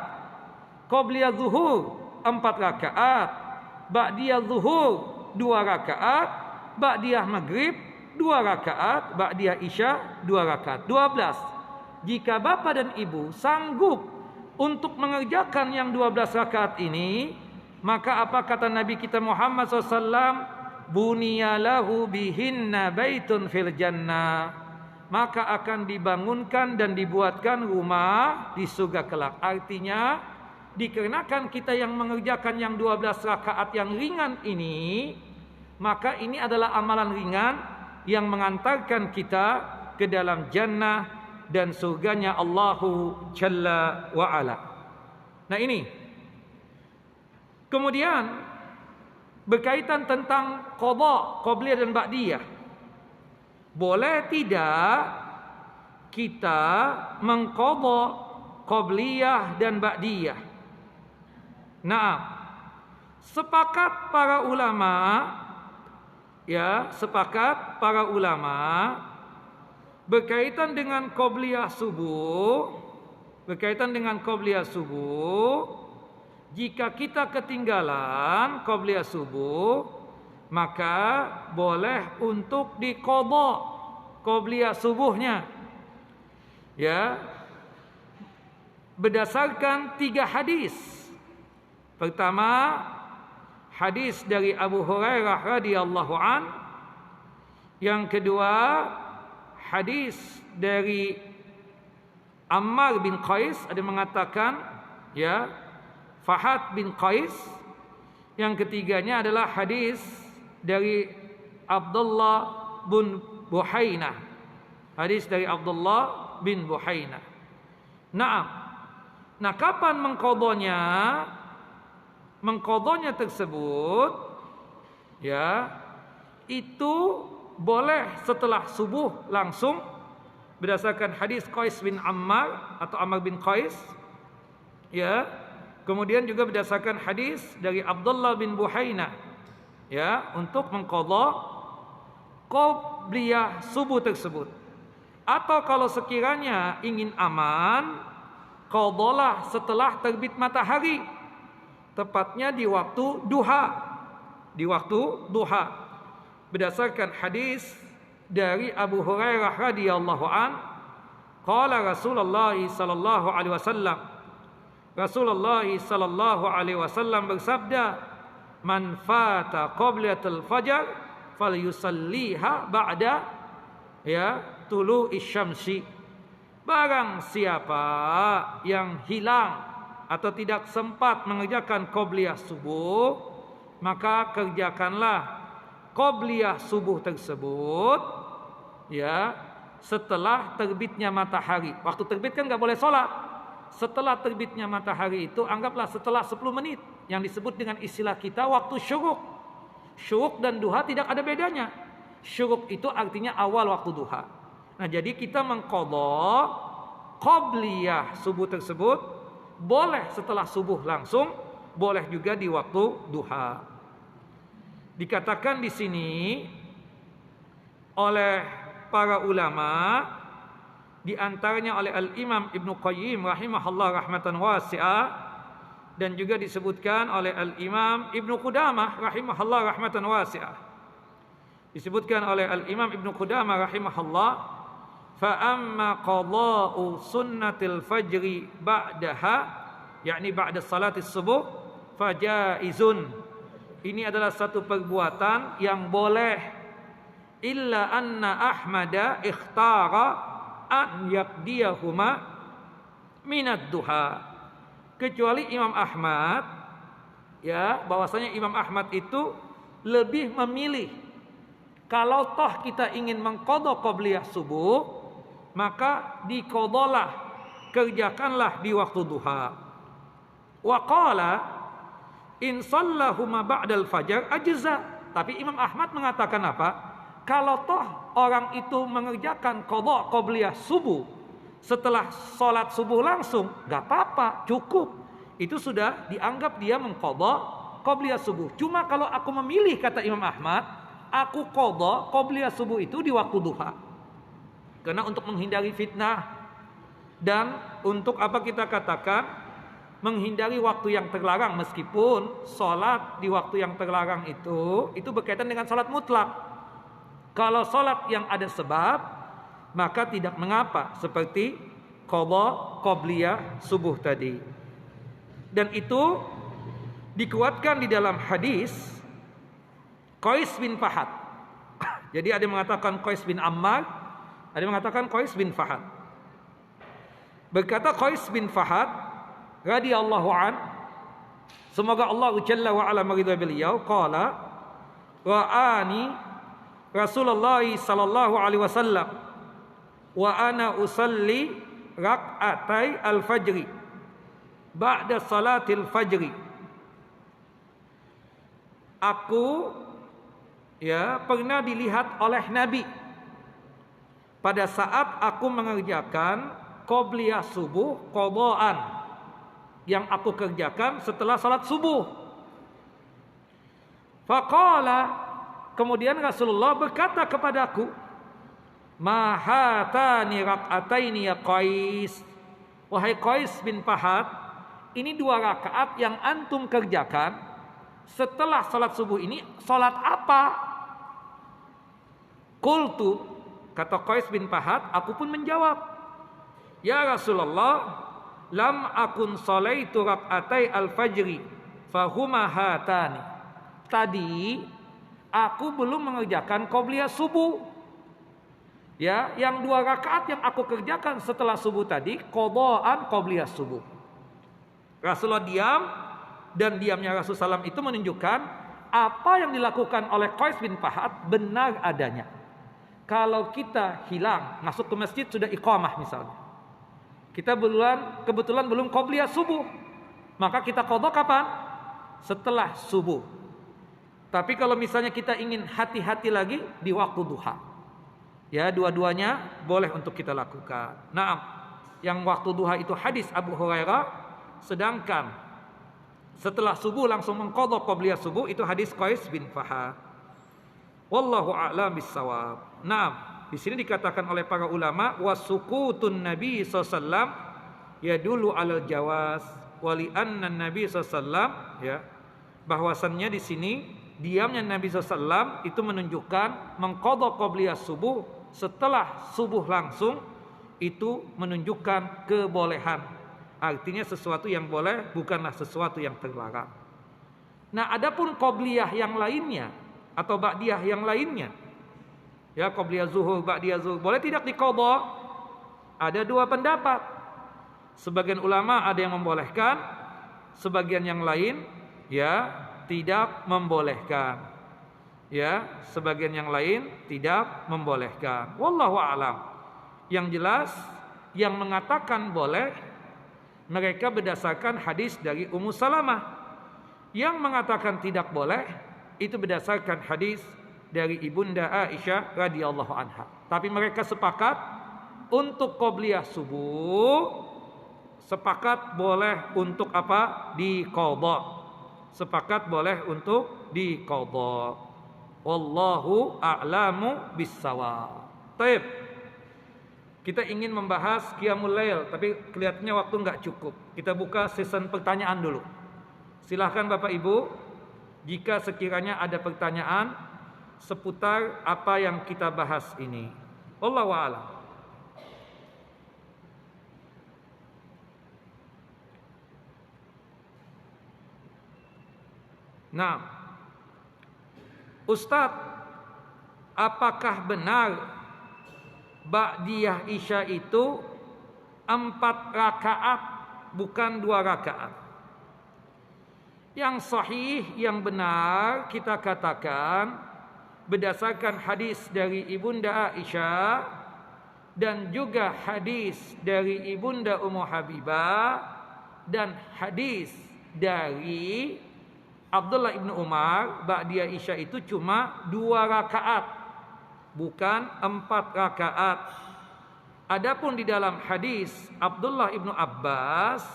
qobliyah zuhur 4 rakaat, ba'diyah zuhur 2 rakaat, ba'diyah maghrib 2 rakaat, ba'diyah isya 2 rakaat. 12. Jika bapak dan ibu sanggup untuk mengerjakan yang 12 rakaat ini, maka apa kata Nabi kita Muhammad SAW? Buniyalahu bihinna baitun fil jannah. Maka akan dibangunkan dan dibuatkan rumah di surga kelak. Artinya, dikarenakan kita yang mengerjakan yang 12 rakaat yang ringan ini, maka ini adalah amalan ringan yang mengantarkan kita ke dalam jannah dan surganya Allahu Jalla wa'ala. Nah ini. Kemudian berkaitan tentang qadha, qobliyah dan ba'diyah. Boleh tidak kita mengqadha qobliyah dan ba'diyah? Nah, sepakat para ulama berkaitan dengan qobliyah subuh, jika kita ketinggalan qobliyah subuh, maka boleh untuk diqadha qobliyah subuhnya. Ya. Berdasarkan 3 hadis. Pertama, hadis dari Abu Hurairah radhiyallahu an. Yang kedua, hadis dari Ammar bin Qais, ada mengatakan ya Fahad bin Qais. Yang ketiganya adalah hadis dari Abdullah bin Buhainah. Hadis dari Abdullah bin Buhainah. Nah, kapan mengqadhanya? Mengqadhanya tersebut ya itu boleh setelah subuh langsung, berdasarkan hadis Qais bin Ammar atau Ammar bin Qais ya. Kemudian juga berdasarkan hadis dari Abdullah bin Buhainah ya, untuk mengqadha qobliyah subuh tersebut. Atau kalau sekiranya ingin aman, qadhalah setelah terbit matahari, tepatnya di waktu duha. Berdasarkan hadis dari Abu Hurairah radhiyallahu an, qala Rasulullah sallallahu alaihi wasallam, Rasulullah sallallahu alaihi wasallam bersabda, "Man fata qablatul fajar falyusalliha ba'da ya tulu'isy syamsi." Barang siapa yang hilang atau tidak sempat mengerjakan qobliyah subuh, maka kerjakanlah qobliyah subuh tersebut ya setelah terbitnya matahari. Waktu terbit kan enggak boleh sholat. Setelah terbitnya matahari itu anggaplah setelah 10 menit, yang disebut dengan istilah kita waktu syuruk. Syuruk dan duha tidak ada bedanya. Syuruk itu artinya awal waktu duha. Nah, jadi kita mengqadha qobliyah subuh tersebut boleh setelah subuh langsung, boleh juga di waktu duha. Dikatakan di sini oleh para ulama, di antaranya oleh Al-Imam Ibnu Qayyim rahimahullah rahmatan wasi'ah, dan juga disebutkan oleh Al-Imam Ibnu Qudamah rahimahullah rahmatan wasi'ah. Disebutkan oleh Al-Imam Ibnu Qudamah rahimahullah, fa amma qadha'u sunnatil fajri ba'daha, yakni ba'da salatis subuh, fajaizun. Ini adalah satu perbuatan yang boleh, illa anna Ahmada ikhtara an yaqdiyahuma minad duha. Kecuali Imam Ahmad ya, bahwasanya Imam Ahmad itu lebih memilih Kalau toh kita ingin mengqadha qabliyah subuh, maka diqadhalah, kerjakanlah di waktu duha. Wa qala in sallahuma ba'dal fajar ajza. Tapi Imam Ahmad mengatakan apa? Kalau toh orang itu mengerjakan qadha qabliyah subuh setelah sholat subuh langsung, gak apa-apa, cukup. Itu sudah dianggap dia mengqadha qabliyah subuh. Cuma kalau aku memilih, kata Imam Ahmad, aku qadha qabliyah subuh itu di waktu duha. Karena untuk menghindari fitnah dan untuk apa kita katakan, menghindari waktu yang terlarang. Meskipun sholat di waktu yang terlarang itu berkaitan dengan sholat mutlak. Kalau sholat yang ada sebab, maka tidak mengapa, seperti qadha qabliyah subuh tadi. Dan itu dikuatkan di dalam hadis Qais bin Fahad. Jadi ada yang mengatakan Qais bin Ammar, ada yang mengatakan Qais bin Fahad. Berkata Qais bin Fahad radhiyallahu an, semoga Allah Jalla wa ala meridhai beliau, qala ra'ani Rasulullah sallallahu alaihi wasallam wa ana usalli rak'atai al-fajri ba'da salatil fajri. Aku pernah dilihat oleh Nabi pada saat aku mengerjakan qabliyah subuh qadhaan yang aku kerjakan setelah salat subuh. Faqala, kemudian Rasulullah berkata kepadaku, ma hatani rak'ataini ya Qais. Wahai Qais bin Fahad, ini 2 rakaat yang antum kerjakan setelah salat subuh ini, salat apa? Qultu, kata Qais bin Fahad, aku pun menjawab, ya Rasulullah, lam akun salaitu rak'atai al-fajri fahuma hatani. Tadi aku belum mengerjakan qabliyah subuh. Ya, yang 2 rakaat yang aku kerjakan setelah subuh tadi qadhaan qabliyah subuh. Rasulullah diam, dan diamnya Rasulullah SAW itu menunjukkan apa yang dilakukan oleh Qais bin Fahad benar adanya. Kalau kita hilang, masuk ke masjid sudah iqamah misalnya, kita kebetulan belum qabliyah subuh, maka kita qadha kapan? Setelah subuh. Tapi kalau misalnya kita ingin hati-hati lagi, di waktu duha. Ya, dua-duanya boleh untuk kita lakukan. Nah, yang waktu duha itu hadis Abu Hurairah, sedangkan setelah subuh langsung mengqadha qabliyah subuh itu hadis Qais bin Fahad. Wallahu a'lam bissawab. Nah, di sini dikatakan oleh para ulama, wasukutun Nabi sallallahu alaihi wasallam yadullu 'alal jawaz wa li anna Nabi sallallahu alaihi wasallam, ya, bahwasannya di sini diamnya Nabi SAW itu menunjukkan mengqadha qabliyah subuh setelah subuh langsung, itu menunjukkan kebolehan. Artinya sesuatu yang boleh, bukanlah sesuatu yang terlarang. Nah, adapun qabliyah yang lainnya atau ba'diyah yang lainnya, ya, qabliyah zuhur, ba'diyah zuhur, boleh tidak diqadha? Ada 2 pendapat. Sebagian ulama ada yang membolehkan, sebagian yang lain tidak membolehkan. Ya, sebagian yang lain tidak membolehkan. Wallahu a'lam. Yang jelas, yang mengatakan boleh, mereka berdasarkan hadis dari Ummu Salamah. Yang mengatakan tidak boleh, itu berdasarkan hadis dari Ibunda Aisyah radhiyallahu anha. Tapi mereka sepakat untuk qabliyah subuh, sepakat boleh untuk apa? Diqadha. Sepakat boleh untuk diqadha. Wallahu a'lamu bissawab. Baik. Kita ingin membahas Qiyamul Lail, tapi kelihatannya waktu enggak cukup. Kita buka season pertanyaan dulu. Silahkan Bapak Ibu, jika sekiranya ada pertanyaan seputar apa yang kita bahas ini. Wallahu a'lam. Nah, Ustadz, apakah benar ba'diyah Isya itu 4 rakaat bukan 2 rakaat? Yang sahih, yang benar kita katakan berdasarkan hadis dari Ibunda Aisyah dan juga hadis dari Ibunda Ummu Habibah dan hadis dari Abdullah ibnu Umar ba'diyah Isya itu cuma 2 rakaat, bukan 4 rakaat. Adapun di dalam hadis Abdullah ibnu Abbas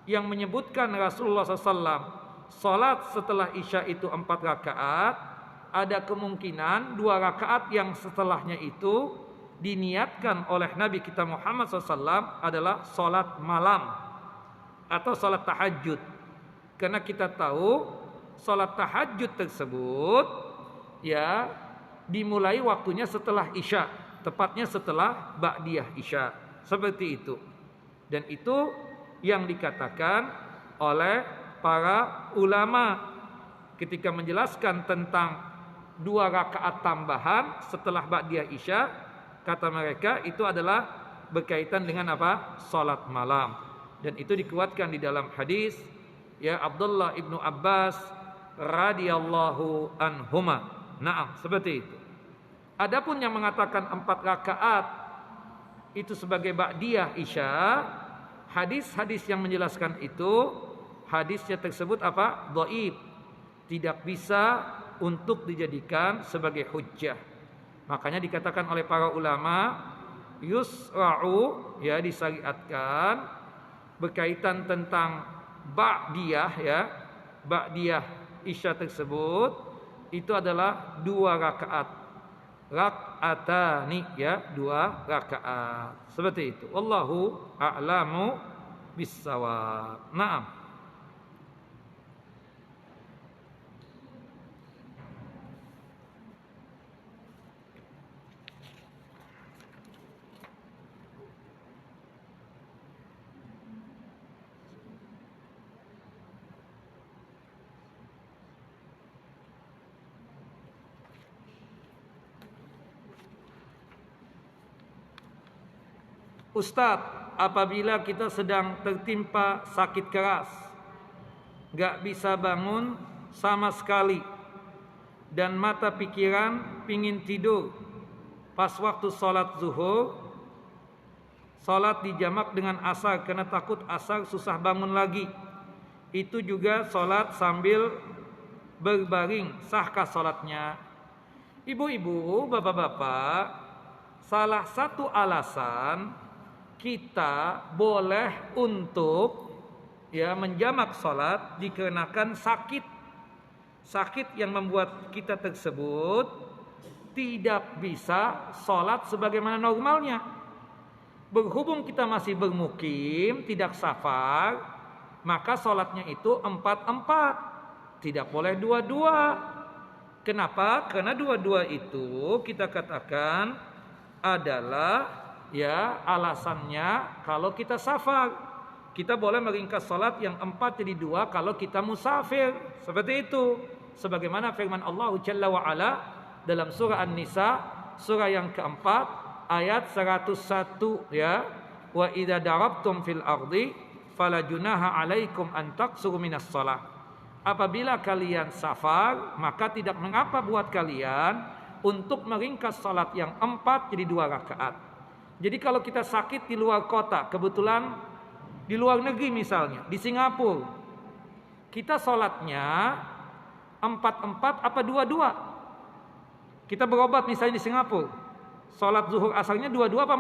yang menyebutkan Rasulullah SAW salat setelah Isya itu 4 rakaat, ada kemungkinan 2 rakaat yang setelahnya itu diniatkan oleh Nabi kita Muhammad SAW adalah salat malam atau salat tahajud. Karena kita tahu salat tahajud tersebut ya dimulai waktunya setelah Isya, tepatnya setelah ba'diyah Isya. Seperti itu. Dan itu yang dikatakan oleh para ulama ketika menjelaskan tentang 2 rakaat tambahan setelah ba'diyah Isya, kata mereka itu adalah berkaitan dengan apa? Salat malam. Dan itu dikuatkan di dalam hadis ya Abdullah ibnu Abbas radhiyallahu anhuma. Naam, seperti itu. Adapun yang mengatakan 4 rakaat itu sebagai ba'diyah Isya, hadis-hadis yang menjelaskan itu hadisnya tersebut apa? Dhaif. Tidak bisa untuk dijadikan sebagai hujjah. Makanya dikatakan oleh para ulama yusra'u ya disyariatkan berkaitan tentang ba'diyah ya, ba'diyah Isya tersebut itu adalah 2 rakaat. Rak'atani ya, 2 rakaat. Seperti itu. Wallahu a'lamu bissawab. Naam. Ustadz, apabila kita sedang tertimpa sakit keras, gak bisa bangun sama sekali, dan mata pikiran pingin tidur, pas waktu sholat zuhur, sholat dijamak dengan asar karena takut asar susah bangun lagi, itu juga sholat sambil berbaring, sahkah sholatnya? Ibu-ibu, bapak-bapak, salah satu alasan kita boleh untuk ya menjamak sholat dikarenakan sakit yang membuat kita tersebut tidak bisa sholat sebagaimana normalnya. Berhubung kita masih bermukim, tidak safar, maka sholatnya itu 4-4, tidak boleh 2-2. Kenapa? Karena 2-2 itu kita katakan adalah ya alasannya kalau kita safar, kita boleh meringkas salat yang 4 jadi 2 kalau kita musafir. Seperti itu. Sebagaimana firman Allah Jalla wa Ala dalam surah An-Nisa surah yang keempat ayat 101 ya. Wa idza darabtum fil ardi fala junaha 'alaikum an taqsuru minas shalah. Apabila kalian safar, maka tidak mengapa buat kalian untuk meringkas salat yang 4 jadi 2 rakaat. Jadi kalau kita sakit di luar kota, kebetulan di luar negeri misalnya, di Singapura, kita sholatnya 4-4 apa 2-2? Kita berobat misalnya di Singapura, sholat zuhur asarnya 2-2 apa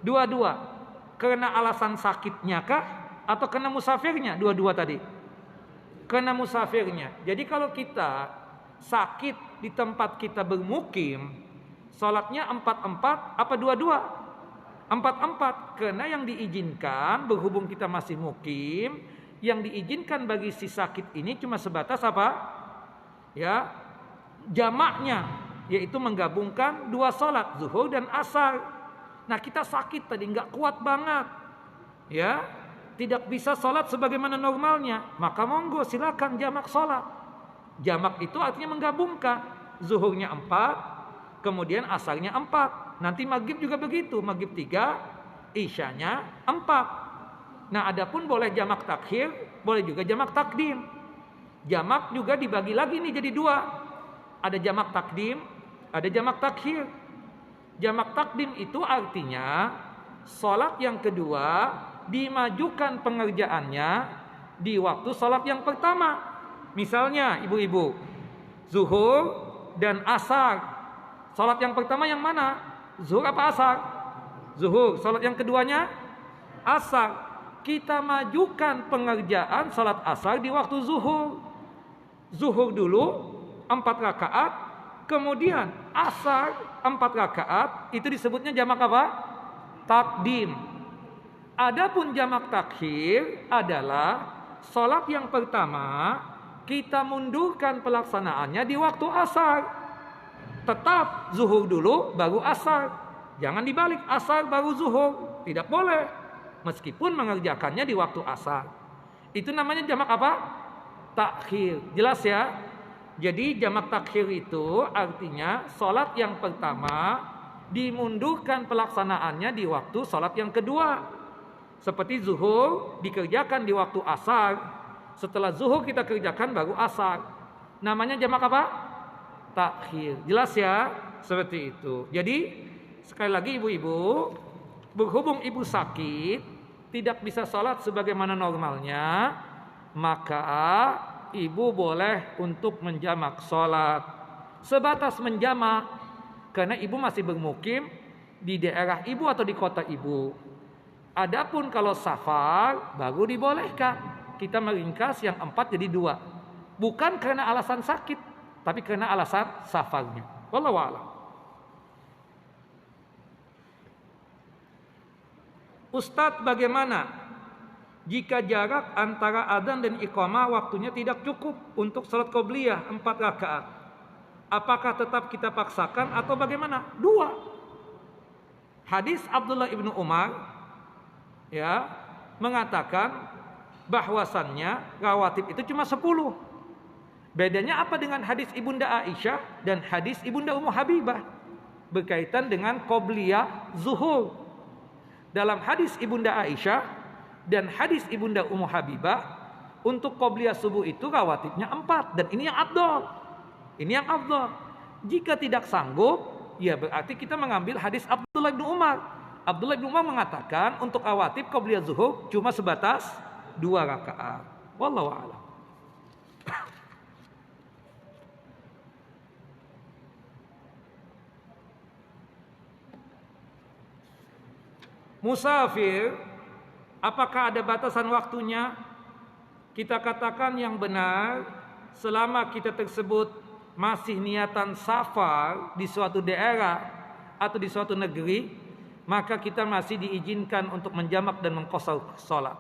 4-4? 2-2. Karena alasan sakitnya kah? Atau karena musafirnya? 2-2 tadi. Karena musafirnya. Jadi kalau kita sakit di tempat kita bermukim, sholatnya 4-4 apa 2-2? 4-4. Karena yang diizinkan berhubung kita masih mukim, yang diizinkan bagi si sakit ini cuma sebatas apa? Ya, jamaknya, yaitu menggabungkan 2 sholat zuhur dan asar. Nah kita sakit tadi nggak kuat banget, ya, tidak bisa sholat sebagaimana normalnya, maka monggo silakan jamak sholat. Jamak itu artinya menggabungkan zuhurnya 4, kemudian asarnya 4. Nanti maghrib juga begitu, maghrib 3, isyanya 4. Nah adapun boleh jamak takhir, boleh juga jamak takdim. Jamak juga dibagi lagi nih jadi 2. Ada jamak takdim, ada jamak takhir. Jamak takdim itu artinya salat yang kedua dimajukan pengerjaannya di waktu salat yang pertama. Misalnya ibu-ibu, zuhur dan asar. Salat yang pertama yang mana? Zuhur apa asar? Zuhur. Salat yang keduanya asar. Kita majukan pengerjaan salat asar di waktu zuhur. Zuhur dulu 4 rakaat, kemudian asar 4 rakaat, itu disebutnya jamak apa? Takdim. Adapun jamak takhir adalah salat yang pertama kita mundurkan pelaksanaannya di waktu asar. Tetap zuhur dulu baru asar. Jangan dibalik, asar baru zuhur. Tidak boleh. Meskipun mengerjakannya di waktu asar. Itu namanya jamak apa? Takhir. Jelas ya? Jadi jamak takhir itu artinya salat yang pertama dimundurkan pelaksanaannya di waktu salat yang kedua. Seperti zuhur dikerjakan di waktu asar. Setelah zuhur kita kerjakan baru asar. Namanya jamak apa? Takhir. Jelas ya? Seperti itu. Jadi sekali lagi ibu-ibu, berhubung ibu sakit, tidak bisa sholat sebagaimana normalnya, maka ibu boleh untuk menjamak sholat. Sebatas menjamak, karena ibu masih bermukim di daerah ibu atau di kota ibu. Adapun kalau safar, baru dibolehkan kita meringkas yang 4 jadi 2. Bukan karena alasan sakit, tapi karena alasan safarnya. Wallahu a'lam. Ustadz, bagaimana jika jarak antara adzan dan iqamah waktunya tidak cukup untuk salat qobliyah 4 rakaat? Apakah tetap kita paksakan atau bagaimana? 2. Hadis Abdullah ibnu Umar ya mengatakan bahwasannya rawatib itu cuma 10. Bedanya apa dengan hadis Ibunda Aisyah dan hadis Ibunda Ummu Habibah berkaitan dengan qobliyah zuhur? Dalam hadis Ibunda Aisyah dan hadis Ibunda Ummu Habibah, untuk qobliyah subuh itu rawatibnya 4, dan ini yang afdal. Ini yang afdal. Jika tidak sanggup, ya berarti kita mengambil hadis Abdullah bin Umar. Abdullah bin Umar mengatakan untuk rawatib qobliyah zuhur cuma sebatas 2 rakaat. Wallahu a'lam. Musafir, apakah ada batasan waktunya? Kita katakan yang benar, selama kita tersebut masih niatan safar di suatu daerah atau di suatu negeri, maka kita masih diizinkan untuk menjamak dan mengqashar salat.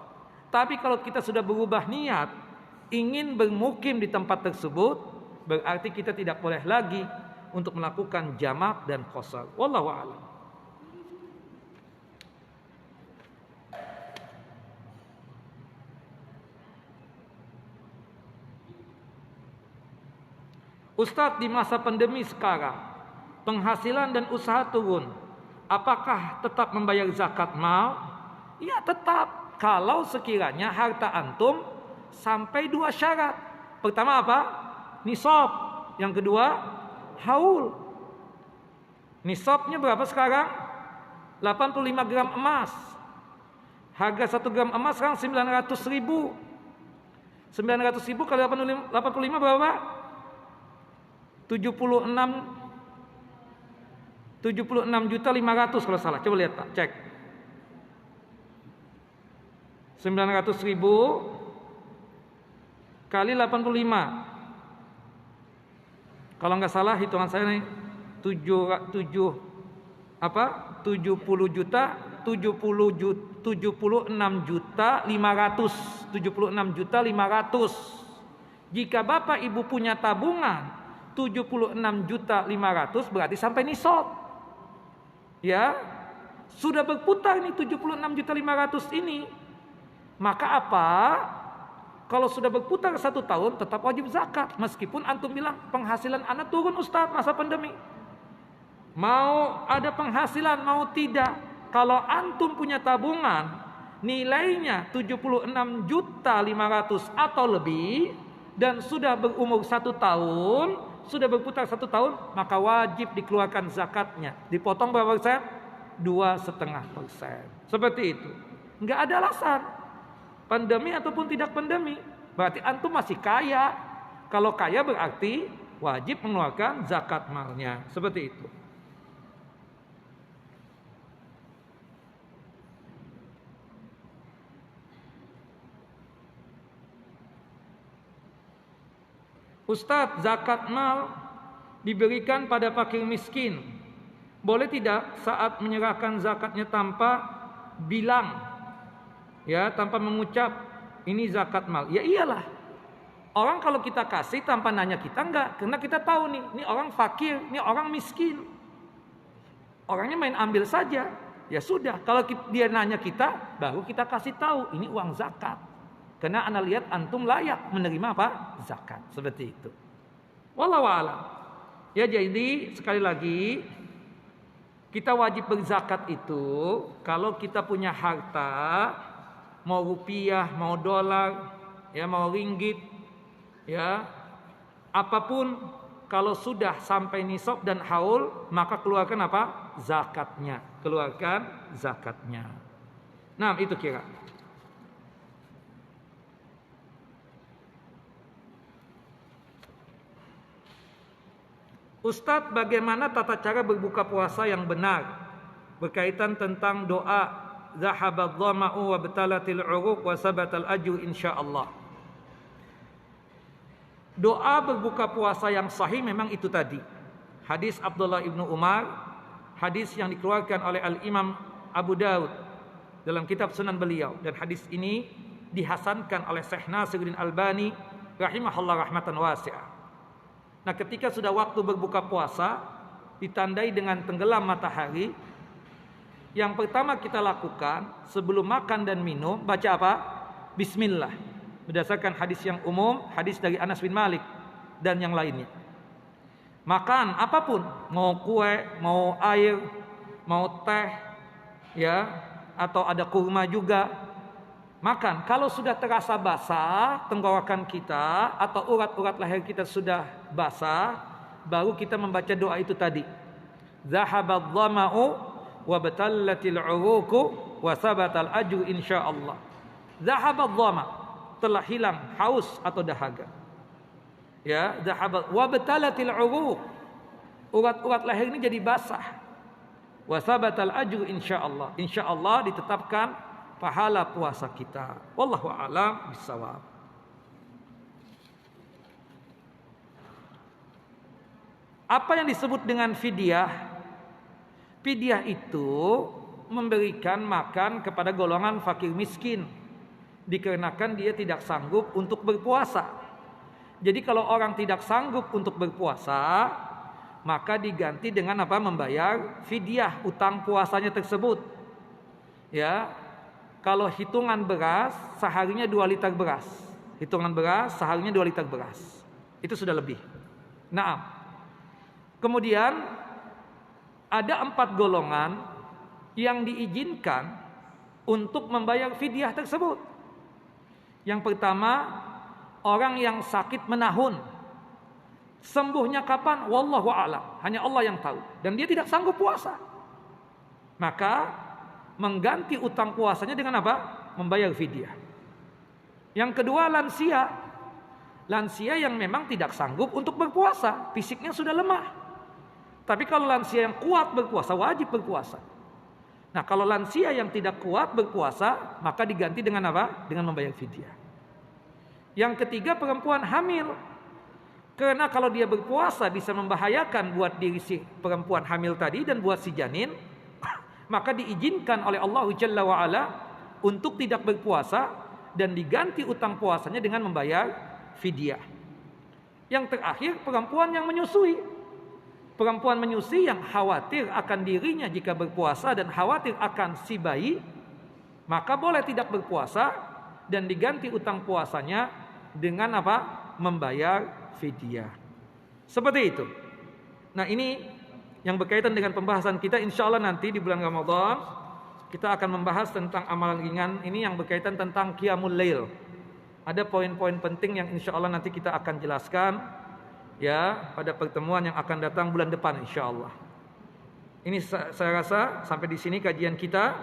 Tapi kalau kita sudah berubah niat, ingin bermukim di tempat tersebut, berarti kita tidak boleh lagi untuk melakukan jamak dan qashar. Wallahu a'lam. Ustadz, di masa pandemi sekarang, penghasilan dan usaha turun, apakah tetap membayar zakat mal? Ya tetap, kalau sekiranya harta antum sampai 2 syarat. Pertama apa? Nisab. Yang kedua, haul. Nisabnya berapa sekarang? 85 gram emas. Harga 1 gram emas sekarang 900.000. 900.000 kali 85 berapa? 76.500 kalau salah. Coba lihat Pak, cek. 900.000 kali 85. Kalau nggak salah hitungan saya nih 76 juta 500. Jika Bapak Ibu punya tabungan 76.500.000 berarti sampai nisab. Ya. Sudah berputar nih 76.500.000 ini. Maka apa? Kalau sudah berputar 1 tahun tetap wajib zakat. Meskipun antum bilang penghasilan anak turun Ustaz masa pandemi. Mau ada penghasilan mau tidak. Kalau antum punya tabungan nilainya 76.500.000 atau lebih dan sudah berumur 1 tahun, sudah berputar 1 tahun, maka wajib dikeluarkan zakatnya. Dipotong berapa persen? 2,5%. Seperti itu. Enggak ada alasan. Pandemi ataupun tidak pandemi, berarti antum masih kaya. Kalau kaya berarti wajib mengeluarkan zakat malnya. Seperti itu. Ustadz, zakat mal diberikan pada fakir miskin. Boleh tidak saat menyerahkan zakatnya tanpa bilang, ya, tanpa mengucap ini zakat mal? Ya iyalah. Orang kalau kita kasih tanpa nanya kita enggak, karena kita tahu nih, ini orang fakir, ini orang miskin. Orangnya main ambil saja. Ya sudah, kalau dia nanya kita, baru kita kasih tahu ini uang zakat. Karena ana lihat antum layak menerima apa? Zakat. Seperti itu. Wallahu a'lam. Ya, jadi sekali lagi kita wajib berzakat itu kalau kita punya harta, mau rupiah, mau dolar, ya, mau ringgit, ya, apapun, kalau sudah sampai nisab dan haul, maka keluarkan apa? Zakatnya. Keluarkan zakatnya. Nah, itu kira. Ustadz, bagaimana tata cara berbuka puasa yang benar berkaitan tentang doa zahabadh dhama'u wa batalatil 'uruq wa sabatal ajru insyaallah. Doa berbuka puasa yang sahih memang itu tadi. Hadis Abdullah ibnu Umar, hadis yang dikeluarkan oleh Al-Imam Abu Daud dalam kitab Sunan beliau, dan hadis ini dihasankan oleh Syekh Nasiruddin Albani rahimahullah rahmatan wasi'ah. Nah, ketika sudah waktu berbuka puasa ditandai dengan tenggelam matahari, yang pertama kita lakukan sebelum makan dan minum baca apa? Bismillah. Berdasarkan hadis yang umum, hadis dari Anas bin Malik dan yang lainnya. Makan apapun, mau kue, mau air, mau teh, ya, atau ada kurma juga. Makan. Kalau sudah terasa basah tenggorokan kita atau urat-urat leher kita sudah basah, baru kita membaca doa itu tadi. Zahabadh dhama'u wa batallatil 'uruqu wa sabatal ajru insyaallah. Zahabadh dhama, telah hilang haus atau dahaga. Ya, zahabadh wa batallatil 'uruq. Urat-urat leher ini jadi basah. Wa sabatal ajru insyaallah. Insyaallah ditetapkan pahala puasa kita. Wallahu a'lam bissawab. Apa yang disebut dengan fidyah? Fidyah itu memberikan makan kepada golongan fakir miskin, dikarenakan dia tidak sanggup untuk berpuasa. Jadi kalau orang tidak sanggup untuk berpuasa, maka diganti dengan apa? Membayar fidyah utang puasanya tersebut. Ya. Kalau hitungan beras, seharinya 2 liter beras. Hitungan beras, seharinya 2 liter beras. Itu sudah lebih. Nah, kemudian ada 4 golongan yang diizinkan untuk membayar fidyah tersebut. Yang pertama, orang yang sakit menahun. Sembuhnya kapan? Wallahu a'lam. Hanya Allah yang tahu. Dan dia tidak sanggup puasa. Maka mengganti utang puasanya dengan apa? Membayar fidyah. Yang kedua, lansia. Lansia yang memang tidak sanggup untuk berpuasa, fisiknya sudah lemah. Tapi kalau lansia yang kuat berpuasa, wajib berpuasa. Nah, kalau lansia yang tidak kuat berpuasa, maka diganti dengan apa? Dengan membayar fidyah. Yang ketiga, perempuan hamil. Karena kalau dia berpuasa bisa membahayakan buat diri si perempuan hamil tadi dan buat si janin, maka diizinkan oleh Allah Jalla wa'ala untuk tidak berpuasa dan diganti utang puasanya dengan membayar fidyah. Yang terakhir, perempuan yang menyusui. Perempuan menyusui yang khawatir akan dirinya jika berpuasa dan khawatir akan si bayi, maka boleh tidak berpuasa dan diganti utang puasanya dengan apa? Membayar fidyah. Seperti itu. Nah, ini yang berkaitan dengan pembahasan kita, insya Allah nanti di bulan Ramadan kita akan membahas tentang amalan ringan ini yang berkaitan tentang Qiyamul Lail. Ada poin-poin penting yang insya Allah nanti kita akan jelaskan, ya pada pertemuan yang akan datang bulan depan insyaallah. Ini saya rasa sampai di sini kajian kita.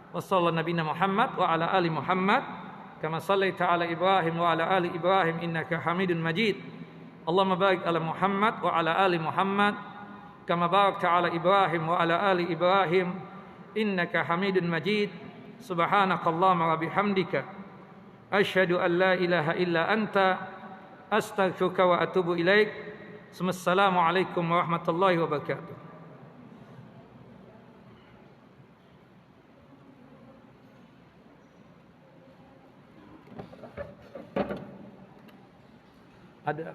Wassallallahu nabiyana Muhammad wa ala ali Muhammad kama sallaita ala Ibrahim wa ala ali Ibrahim innaka Hamidun Majid. Allahumma barik ala Muhammad wa ala ali Muhammad kama barakta ala Ibrahim wa ala ali Ibrahim innaka Hamidun Majid. Subhanakallahumma wa bihamdika asyhadu an la ilaha illa anta astaghfiruka wa atubu ilaik. Assalamualaikum warahmatullahi wabarakatuh. Ada